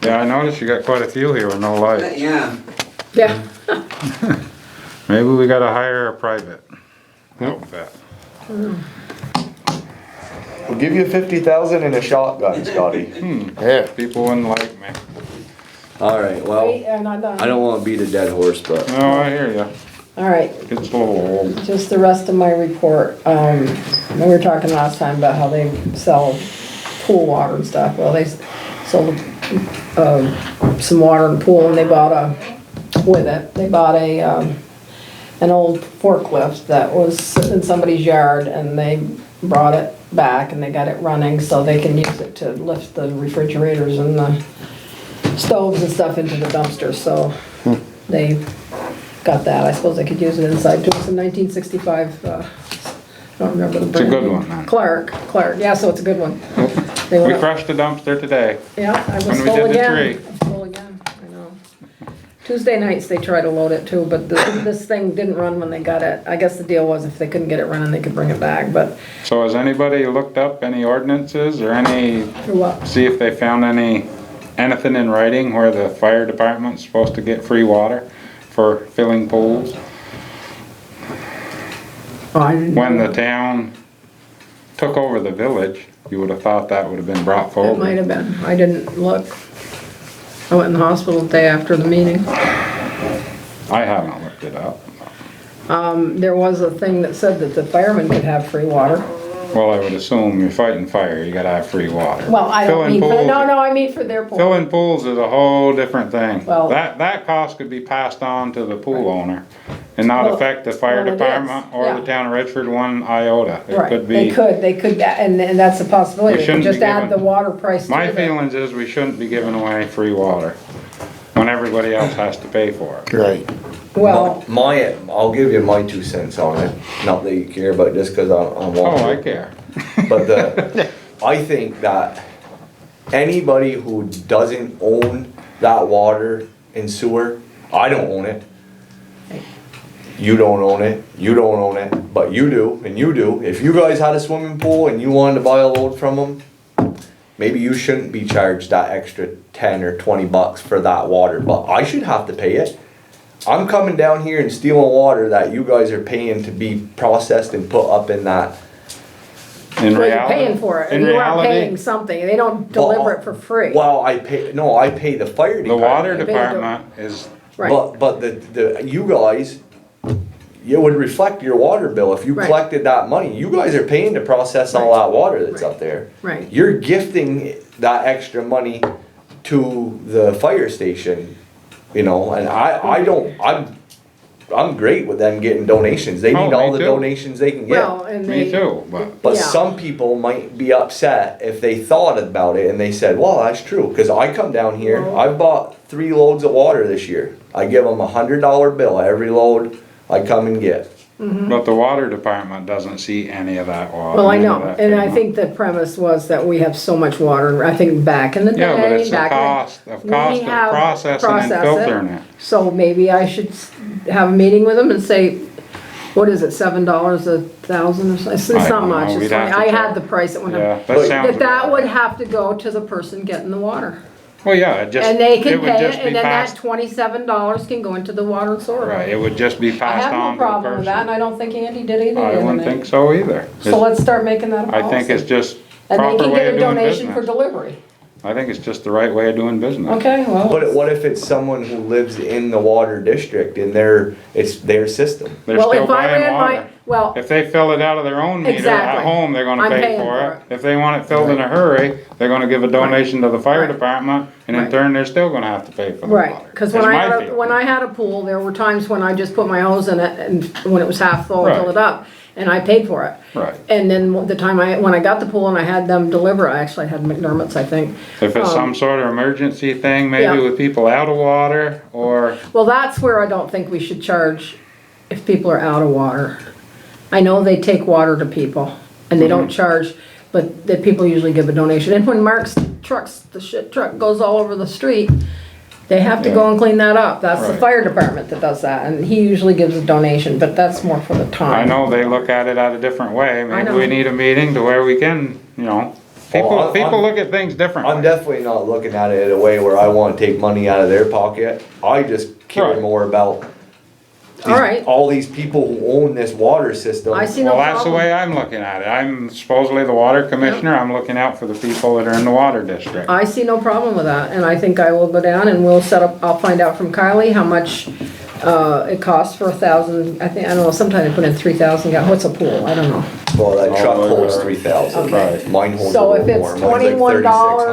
Yeah, I noticed you got quite a few here with no lights.
Yeah,
yeah.
Maybe we gotta hire a private outfit.
We'll give you 50,000 and a shotgun, Scotty.
Yeah.
People wouldn't like me.
All right, well,
And I'm done.
I don't wanna beat a dead horse, but
No, I hear ya.
All right,
It's a little old.
just the rest of my report. We were talking last time about how they sell pool water and stuff. Well, they sold, some water in the pool and they bought an old forklift that was sitting in somebody's yard and they brought it back and they got it running so they can use it to lift the refrigerators and the stoves and stuff into the dumpster, so they got that. I suppose they could use it inside too. It's a 1965, I don't remember the
It's a
brand.
good one, man.
Clark, yeah, so it's a good one. They
We
went up-
crushed the dumpster today.
Yeah, I was
when we
full
did the
again.
tree.
I was full again, I know. Tuesday nights they try to load it too, but this thing didn't run when they got it. I guess the deal was if they couldn't get it running, they could bring it back, but
So has anybody looked up any ordinances or any,
for what?
see if they found anything in writing where the fire department's supposed to get free water for filling pools?
Oh, I didn't
When
know.
the town took over the village, you would have thought that would have been brought
It
forward.
might have been, I didn't look. I went in the hospital the day after the meeting.
I haven't looked it up.
There was a thing that said that the firemen could have free water.
Well, I would assume you're fighting fire, you gotta have free water.
Well, I don't
Filling
mean,
pools-
I mean for their pool.
Filling pools is a whole different thing.
Well-
That cost could be passed on to the pool owner and not
Well,
affect the fire
well, it is,
department or
yeah.
the town of Richford one iota. It
Right,
could
they
be,
could, and that's a possibility.
We
They could
shouldn't
just
be
add the
giving-
water price to
my
it.
feelings is we shouldn't be giving away free water when everybody else has to pay for it.
Right.
Well,
I'll give you my 2 cents on it. Not that you care, but just cause I'm
Oh,
watching.
I care.
But I think that anybody who doesn't own that water and sewer, I don't own it. You don't own it, you don't own it, but you do, and you do. If you guys had a swimming pool and you wanted to buy a load from them, maybe you shouldn't be charged that extra 10 or 20 bucks for that water, but I should have to pay it. I'm coming down here and stealing water that you guys are paying to be processed and put up in that.
In
well, you're
reality,
paying for it,
in
and you are paying
reality,
something, they don't deliver it for free.
Well, I pay the fire
the water
department.
department is,
Right,
But you guys, it would reflect your water bill if you
Right.
collected that money. You guys are paying to process all that water that's up there.
right.
You're gifting that extra money to the fire station, you know, and I'm great with them getting donations. They
Oh,
need all
me
the
too.
donations they can get.
Well, and
me
they,
too,
But
Yeah.
some people might be upset if they thought about it and they said, well, that's true, cause I come down here,
Well-
I've bought 3 loads of water this year. I give them $100 bill every load I come and get.
but the water department doesn't see any of that water.
well, I
any of
know,
that
and I
payment.
think the premise was that we have so much water, I think back in the day,
Yeah, but it's the
back in the-
cost of
we have
processing and
process it.
filtering it.
So maybe I should have a meeting with them and say, what is it, $7 a thousand or something? It's
I
not
don't
much,
know,
it's
we'd
funny,
have to
I had
check.
the price at one
Yeah,
time.
that sounds.
That
about
would
right.
have to go to the person getting the water.
Well, yeah, it just,
And they can
it would
pay
just
it,
be
and then that
passed,
$27 can go into the water and sewer.
right, it would just be
I
passed
have no
on to the
problem with that, and
person.
I don't think Andy did either.
I
the other
wouldn't
night.
think so either.
So let's start making that a
I
policy.
think it's just
And they
proper
can
way
get
of
a
doing
donation for
business.
delivery.
I think it's just the right way of doing business.
Okay, well,
But what if it's someone who lives in the water district and it's their system?
They're
well,
still
if I
buying
ran my,
water.
well,
If they fill it out of their own meter at
Exactly.
home, they're gonna
I'm
pay
paying
for
for
it. If they want it filled in a hurry, they're gonna give a donation to the fire
Right.
department, and in
Right.
turn, they're still gonna have to pay for the water.
right, cause
That's
when
my
I
feeling.
when I had a pool, there were times when I just put my hose in it, and when it was half full, I filled
Right.
it up, and I paid for it.
Right.
And then the time when I got the pool and I had them deliver, I actually had McDermott's, I think.
If it's some sort of emergency thing, maybe
Yeah.
with people out of water, or,
Well, that's where I don't think we should charge if people are out of water. I know they take water to people, and they don't charge, but the people usually give a donation. And when Mark's trucks, the shit truck goes all over the street, they have to go and clean that up. That's the
Right.
fire department that does that, and he usually gives a donation, but that's more for the time.
I know they look at it at a different way.
I
Maybe
know.
we need a meeting to where we can, you know,
Oh,
people look at things
I'm
differently.
definitely not looking at it in a way where I wanna take money out of their pocket. I just care
Right.
more about
All right.
all these people who own this water system.
I see no
Well, that's the
problem.
way I'm looking at it. I'm supposedly the water commissioner. I'm looking out for the people that are in the water district.
I see no problem with that, and I think I will go down and we'll set up, I'll find out from Kylie how much, it costs for 1,000, I don't know, sometimes they put in 3,000 gallons, what's a pool, I don't know.
Well, that truck
Oh,
holds
right.
3,000.
Okay.
Mine holds a
So
little
if
more.
it's
Mine's like
$21,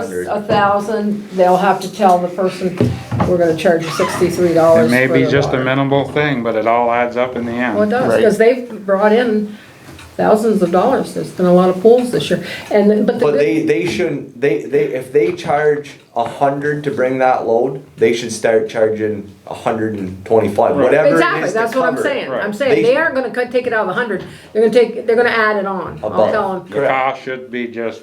3,600.
1,000, they'll have to tell the person, we're gonna charge you $63.
It may
for
be
the
just a
water.
minimal thing, but it all adds up in the
Well, it
end.
does,
Right.
because they've brought in thousands of dollars, there's been a lot of pools this year, and, but the
But
good,
they shouldn't, if they charge 100 to bring that load, they should start charging 125,
Right.
whatever it
exactly,
is to
that's what I'm
cover it.
saying,
Right.
I'm saying,
They
they
should-
aren't gonna take it out of the 100, they're gonna add it on, I'll
Above.
tell them.
The cost should be just,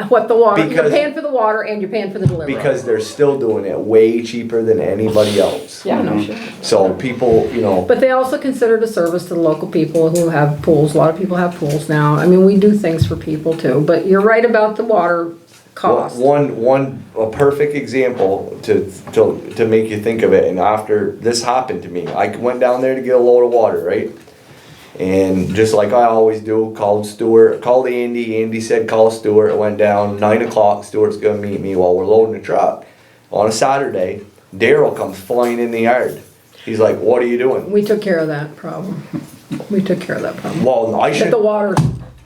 What the water, you're
Because-
paying for the water and you're paying for the delivery.
Because they're still doing it way cheaper than anybody else.
Yeah, no shit.
So people, you know,
But they also consider it a service to the local people who have pools, a lot of people have pools now, I mean, we do things for people too, but you're right about the water cost.
a perfect example to make you think of it, and after this happened to me, I went down there to get a load of water, right? And just like I always do, called Andy, Andy said call Stuart, it went down 9 o'clock, Stuart's gonna meet me while we're loading the truck. On a Saturday, Daryl comes flying in the yard. He's like, what are you doing?
We took care of that problem. We took care of that problem.
Well, I
That
should,
the water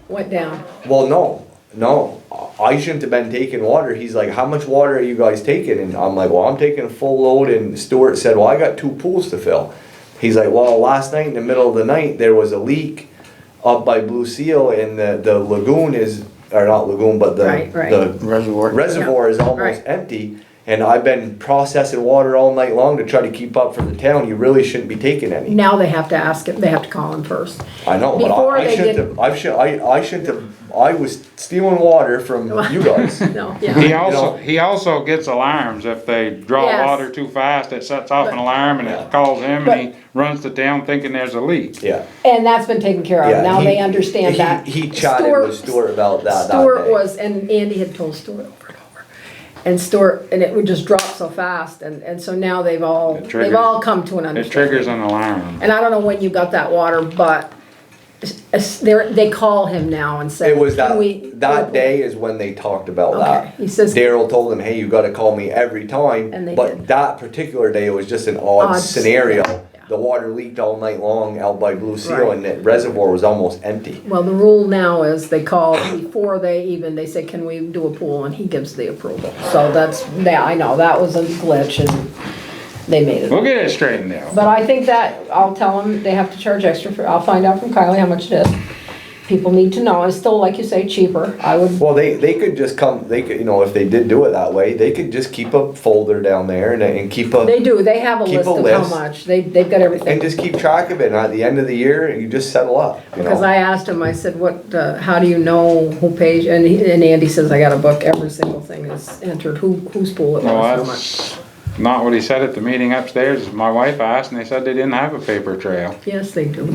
went down.
well, no, I shouldn't have been taking water. He's like, how much water are you guys taking? And I'm like, well, I'm taking a full load, and Stuart said, well, I got 2 pools to fill. He's like, well, last night in the middle of the night, there was a leak up by Blue Seal, and the lagoon is, or not lagoon, but
Right, right.
the
Reservoir.
is almost
Right.
empty. And I've been processing water all night long to try to keep up for the town. You really shouldn't be taking any.
Now they have to ask it, they have to call him first.
I know, but
Before
I
they
shouldn't
did-
have, I shouldn't have, I was stealing water from you guys.
No,
he
yeah.
he also gets alarms. If they draw
Yes.
water too fast, it sets off an alarm and
Yeah.
it calls him and he runs to town thinking there's a leak.
Yeah.
And that's been taken care of,
Yeah,
now
he-
they understand that.
He chatted with Stuart about that
Stuart
day.
was, and Andy had told Stuart over and over. And Stuart, and it would just drop so fast, and so now they've all
triggers-
come to an
It
understanding.
triggers an alarm.
And I don't know when you got that water, but they call him now and say,
It was
"Can we-"
that day is when they talked about
Okay,
that.
he says-
Daryl told him, hey, you gotta call me every time.
And they
But
did.
that particular day, it was just an odd
Odd
scenario.
yeah.
The water leaked all night long out by Blue Seal,
Right.
and the reservoir was almost empty.
Well, the rule now is they call before they say, can we do a pool, and he gives the approval. So that's, yeah, I know, that was a glitch, and they made it.
We'll get it straightened out.
But I think that, I'll tell them they have to charge extra for, I'll find out from Kylie how much it is. People need to know, it's still, like you say, cheaper, I would,
Well, they could just come, they could, you know, if they did do it that way, they could just keep a folder down there and keep a,
they do, they have a
Keep
list
a
of how
list.
much, they've got everything.
and just keep track of it. And at the end of the year, you just settle up, you
Because
know?
I asked him, I said, what, how do you know who pays, and Andy says, I got a book, every single thing is entered, whose pool it was,
Well,
how much.
that's not what he said at the meeting upstairs. My wife asked and they said they didn't have a paper trail.
Yes, they do.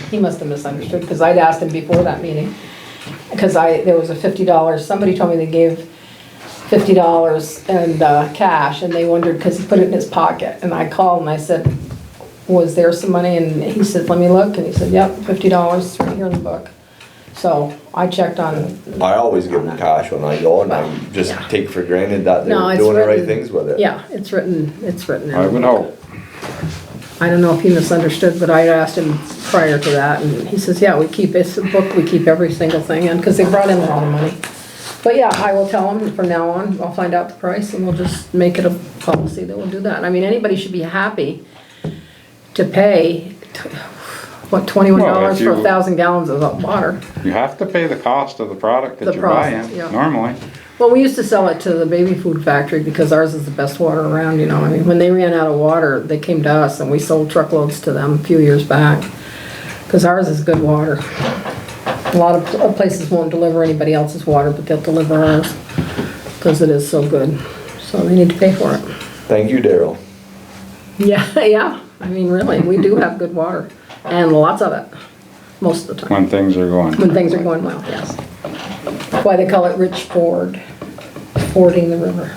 He must have misunderstood, because I'd asked him before that meeting. Because there was a $50, somebody told me they gave $50 and cash, and they wondered, because he put it in his pocket. And I called and I said, was there some money? And he said, let me look, and he said, yep, $50, it's right here in the book. So I checked on,
I always give them cash when I go, and I just
Yeah.
take for granted that
No,
they're
it's
doing the right
written-
things with it.
yeah, it's written in
I
the
would
book.
hope.
I don't know if he misunderstood, but I asked him prior to that, and he says, yeah, it's a book, we keep every single thing in, because they brought in a lot of money. But yeah, I will tell him from now on, I'll find out the price, and we'll just make it a policy that we'll do that. I mean, anybody should be happy to pay, what, $21
Well, if
for
you-
1,000 gallons of water.
You have to pay the cost of the product that
The
you're
process,
buying,
yeah.
normally.
Well, we used to sell it to the baby food factory because ours is the best water around, you know, I mean, when they ran out of water, they came to us and we sold truckloads to them a few years back. Cause ours is good water. A lot of places won't deliver anybody else's water, but they'll deliver ours, because it is so good. So they need to pay for it.
Thank you, Daryl.
Yeah, yeah, I mean, really, we do have good water, and lots of it, most of the time,
When things are going.
when things are going well, yes. That's why they call it Richford, fording the river.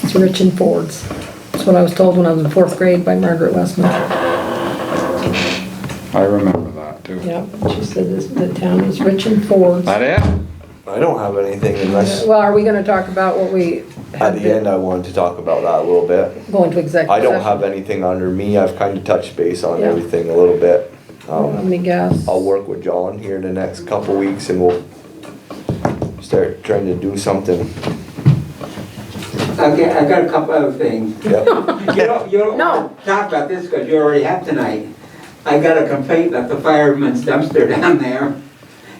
It's rich in fords. That's what I was told when I was in 4th grade by Margaret Westman.
I remember that too.
Yeah, she said the town is rich in fords.
That it?
I don't have anything unless,
Well, are we gonna talk about what we
at
have
the end,
been
I wanted to talk about that a little bit.
going to executive
I don't
session?
have anything under me, I've kind of touched base on
Yeah.
everything a little bit.
How many gas?
I'll work with John here in the next couple weeks and we'll start trying to do something.
Okay, I got a couple other things.
Yep.
You don't
No.
want to talk about this because you already have tonight. I got a complaint about the fireman's dumpster down there,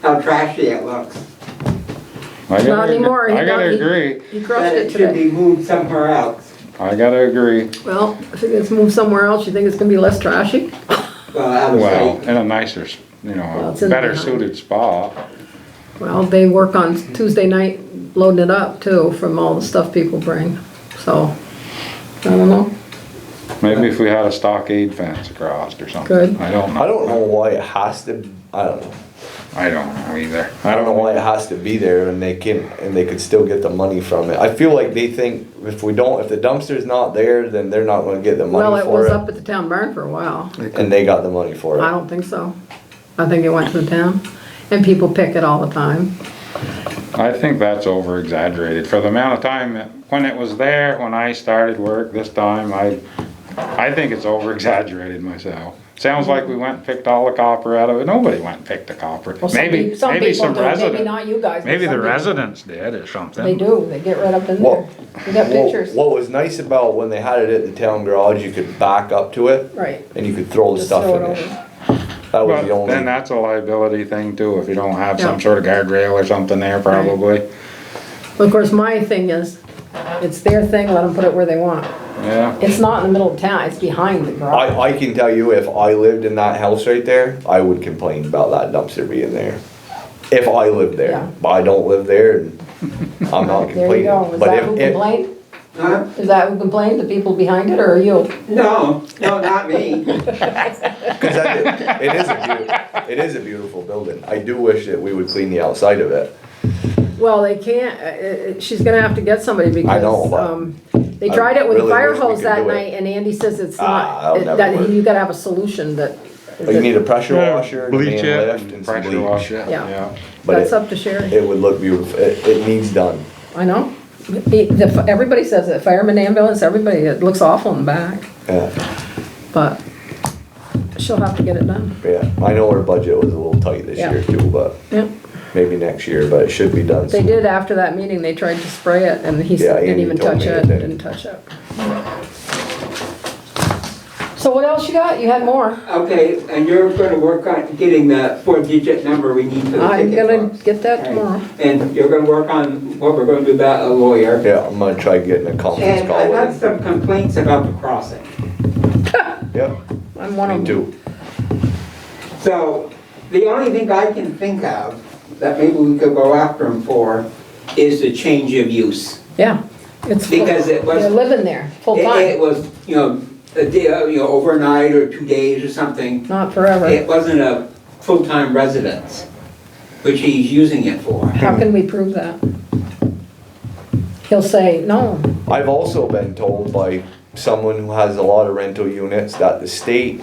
how trashy it looks.
I gotta
Not
agree.
anymore.
I gotta agree.
He crushed
That
it
it should
today.
be moved somewhere else.
I gotta agree.
Well, if it gets moved somewhere else, you think it's gonna be less trashy?
Well, out of
Well,
sight.
in a nicer,
Well,
a
it's in
better
the-
suited spot.
Well, they work on Tuesday night loading it up too from all the stuff people bring, so, I don't know.
Maybe if we had a stockade fence across or something.
Good.
I don't know.
I don't know why it has to, I don't know.
I don't know either.
I don't know why it has to be there and they could still get the money from it. I feel like they think if the dumpster's not there, then they're not gonna get the
Well,
money
it
for
was
it.
up at the town barn for a while.
And they got the money for
I
it.
don't think so. I think it went to the town, and people pick it all the time.
I think that's over exaggerated. For the amount of time when it was there, when I started work this time, I think it's over exaggerated myself. Sounds like we went and picked all the copper out of it. Nobody went and picked the copper.
Well, some
Maybe
some
maybe
people
some
do, maybe
residents.
not you guys. but
Maybe
some
the
people.
residents did or something.
They do, they get right up in
Well,
there. We got pictures.
What was nice about when they had it at the town garage, you could back up to it
Right.
and you could throw the
Just
stuff
throw
in
it
it.
over.
That was
But
the only.
then that's a liability thing too, if you don't have
Yeah.
some sort of guardrail or something there probably.
Of course, my thing is, it's their thing, let them put it where they want.
Yeah,
It's not in the middle of town, it's behind the garage.
I can tell you, if I lived in that house right there, I would complain about that dumpster being there. If I lived
Yeah.
there, but I don't live there and I'm not
There you
complaining.
go. Is
But
that who
if,
complained?
Huh?
Is that who complained, the people behind it, or you?
No, not me.
cause it is a beautiful building. I do wish that we would clean the outside of it.
Well, they can't, she's gonna have to get somebody because,
know, but
they tried it with the
really
fire
wish we
hose
could
that
do it.
night, and Andy says it's
that'll
not,
never
that
work.
you gotta have a solution that.
You need a pressure
Yeah,
washer, and a
bleach
main
it,
lift
and
and some
pressure wash
bleach.
it,
Yeah.
yeah.
But
That's up to Sherry.
it would look beautiful. It needs done.
I know. Everybody says it, fireman, ambulance, everybody, it looks awful in the back,
Yeah,
but she'll have to get it done.
yeah. I know our budget was a little tight this
Yeah.
year too, but
Yep.
maybe next year, but it should be done.
They
soon.
did after that meeting, they tried to spray it, and he
Yeah,
didn't
Andy
even
told
touch
me
it,
it didn't.
didn't touch it. So what else you got? You had more.
Okay, and you're gonna work on getting the 4-digit number we need for the
I'm
ticket
gonna
box.
get that
Right.
tomorrow.
And you're gonna work on what we're gonna do about a lawyer.
Yeah, I'm gonna try getting a conference
And
call
I've had
with him.
some complaints about the crossing.
Yep,
I'm one of
me
them.
too.
So, the only thing I can think of that maybe we could go after him for is the change of use.
Yeah, it's full.
Because it was-
They're living there, full
It
time,
was, a day, overnight or 2 days or something.
not forever.
It wasn't a full-time residence, which he's using it for.
How can we prove that? He'll say, no,
I've also been told by someone who has a lot of rental units that the state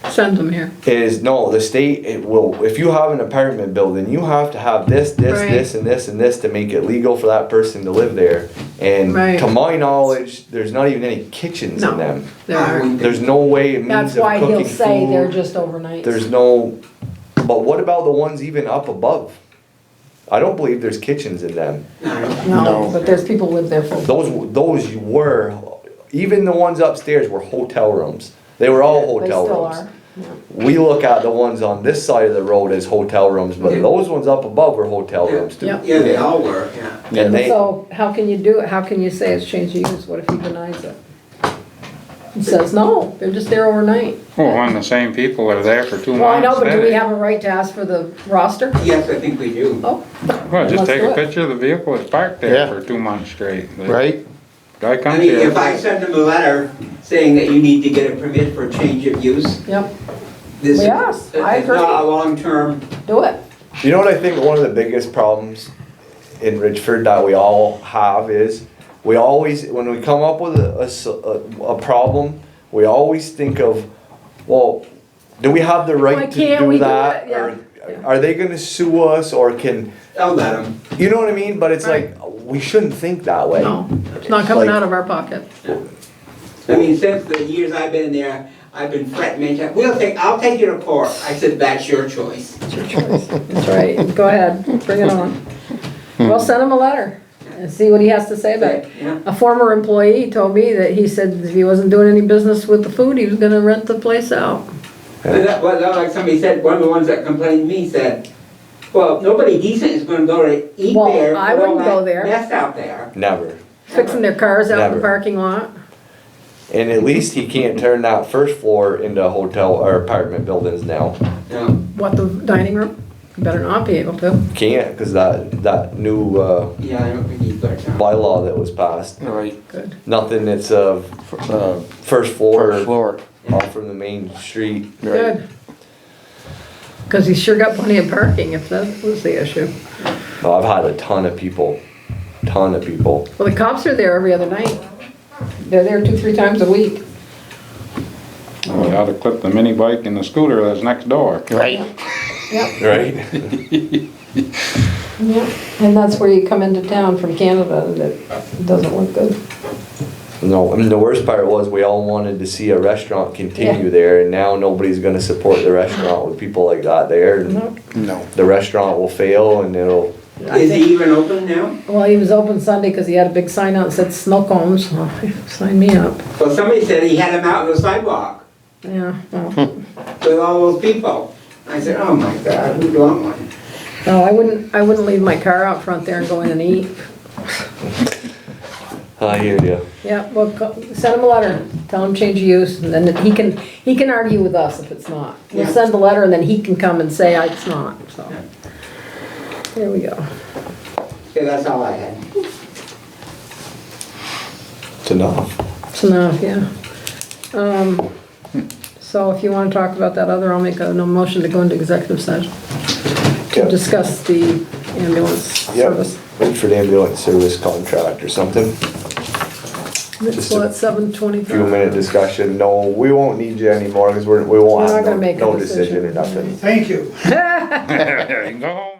send them here.
the state, it will, if you have an apartment building, you have to have this,
Right.
this, and this, and this to make it legal for that person to live there. And
Right.
to my knowledge, there's not even any kitchens
No.
in them.
There are.
There's no way, means
That's
of
why
cooking
he'll say they're
food.
just overnight.
There's no, but what about the ones even up above? I don't believe there's kitchens in them.
No,
No.
but there's people who live there full time.
Those were, even the ones upstairs were hotel rooms. They were all
They
hotel
still
rooms.
are. Yeah.
We look at the ones on this side of the road as hotel rooms, but
Yeah.
those ones up above were hotel rooms too.
Yeah.
Yeah, they all were, yeah.
And they,
So how can you do it? How can you say it's changed use? What if he denies it? He says, no, they're just there overnight.
Well, when the same people are there for 2 months.
Well, I know, but do we
then-
have a right to ask for the roster?
Yes, I think we do.
Oh,
Well, just
Let's
take
do
a
it.
picture of the vehicle that's parked there
Yeah.
for 2 months straight. The
Right?
Guy
I
comes
mean,
here.
if I send them a letter saying that you need to get a permit for change of use,
yep,
this is,
Yes, I
it's
agree.
not a long-term,
do it.
You know what I think one of the biggest problems in Richford that we all have is, we always, when we come up with a problem, we always think of, well, do we have the
Why
right to
can't we
do
do
that?
it? Yeah.
Or are they gonna sue us, or can,
I'll let them.
you know what I mean? But it's
Right.
like, we shouldn't think that way.
No, it's not coming
Like-
out of our pocket.
I mean, since the years I've been there, I've been fretting many times, I'll take you to court. I said, that's your choice.
It's your choice. That's right, go ahead, bring it on. Well, send him a letter and see what he has to say about it.
Yeah.
A former employee told me that he said if he wasn't doing any business with the food, he was gonna rent the place out.
And that, well, like somebody said, one of the ones that complained to me said, well, nobody decent is gonna go to eat
Well,
there.
I
with all
wouldn't go
that
there.
Mess out there.
Never.
Fixing their cars out in the
Never.
parking lot.
And at least he can't turn that first floor into hotel or apartment buildings now.
No.
What, the dining room? You better not be able to.
Can't, cause that new,
Yeah, I don't think he's got time.
bylaw that was passed,
Right.
Good.
nothing that's, first
First
floor
floor.
off from the main street.
Right.
Good. Cause he's sure got plenty of parking if that was the issue.
I've had a ton of people.
Well, the cops are there every other night. They're there 2-3 times a week.
Oh, you ought to clip the mini bike and the scooter that's next door.
Right?
Yep,
Right?
yep. And that's where you come into town from Canada and it doesn't look good.
No, I mean, the worst part was we all wanted to see a restaurant continue
Yeah.
there, and now nobody's gonna support the restaurant with people like that there. And
No.
No.
the restaurant will fail, and it'll,
I
Is
think-
he even open now?
Well, he was open Sunday because he had a big sign out that said snow cones. Well, sign me up.
Well, somebody said he had him out on the sidewalk
Yeah, well,
with all those people. I said, oh my God, who'd want one?
no, I wouldn't leave my car out front there and go in and eat.
I hear you.
Yeah, well, send him a letter, tell him change of use, and then he can argue with us if it's not. We'll
Yeah.
send the letter and then he can come and say it's not, so. There we go.
Yeah, that's all I had.
It's enough.
It's enough, yeah. So if you wanna talk about that other, I'll make a no motion to go into executive session to
Yep.
discuss the ambulance service.
Wait for the ambulance service contract or something.
It's
Just a
what, 7:25?
Few minute discussion. No, we won't need you anymore, cause we won't
We're not
have
gonna make a
no decision or
decision.
nothing.
Thank you.
You can go home.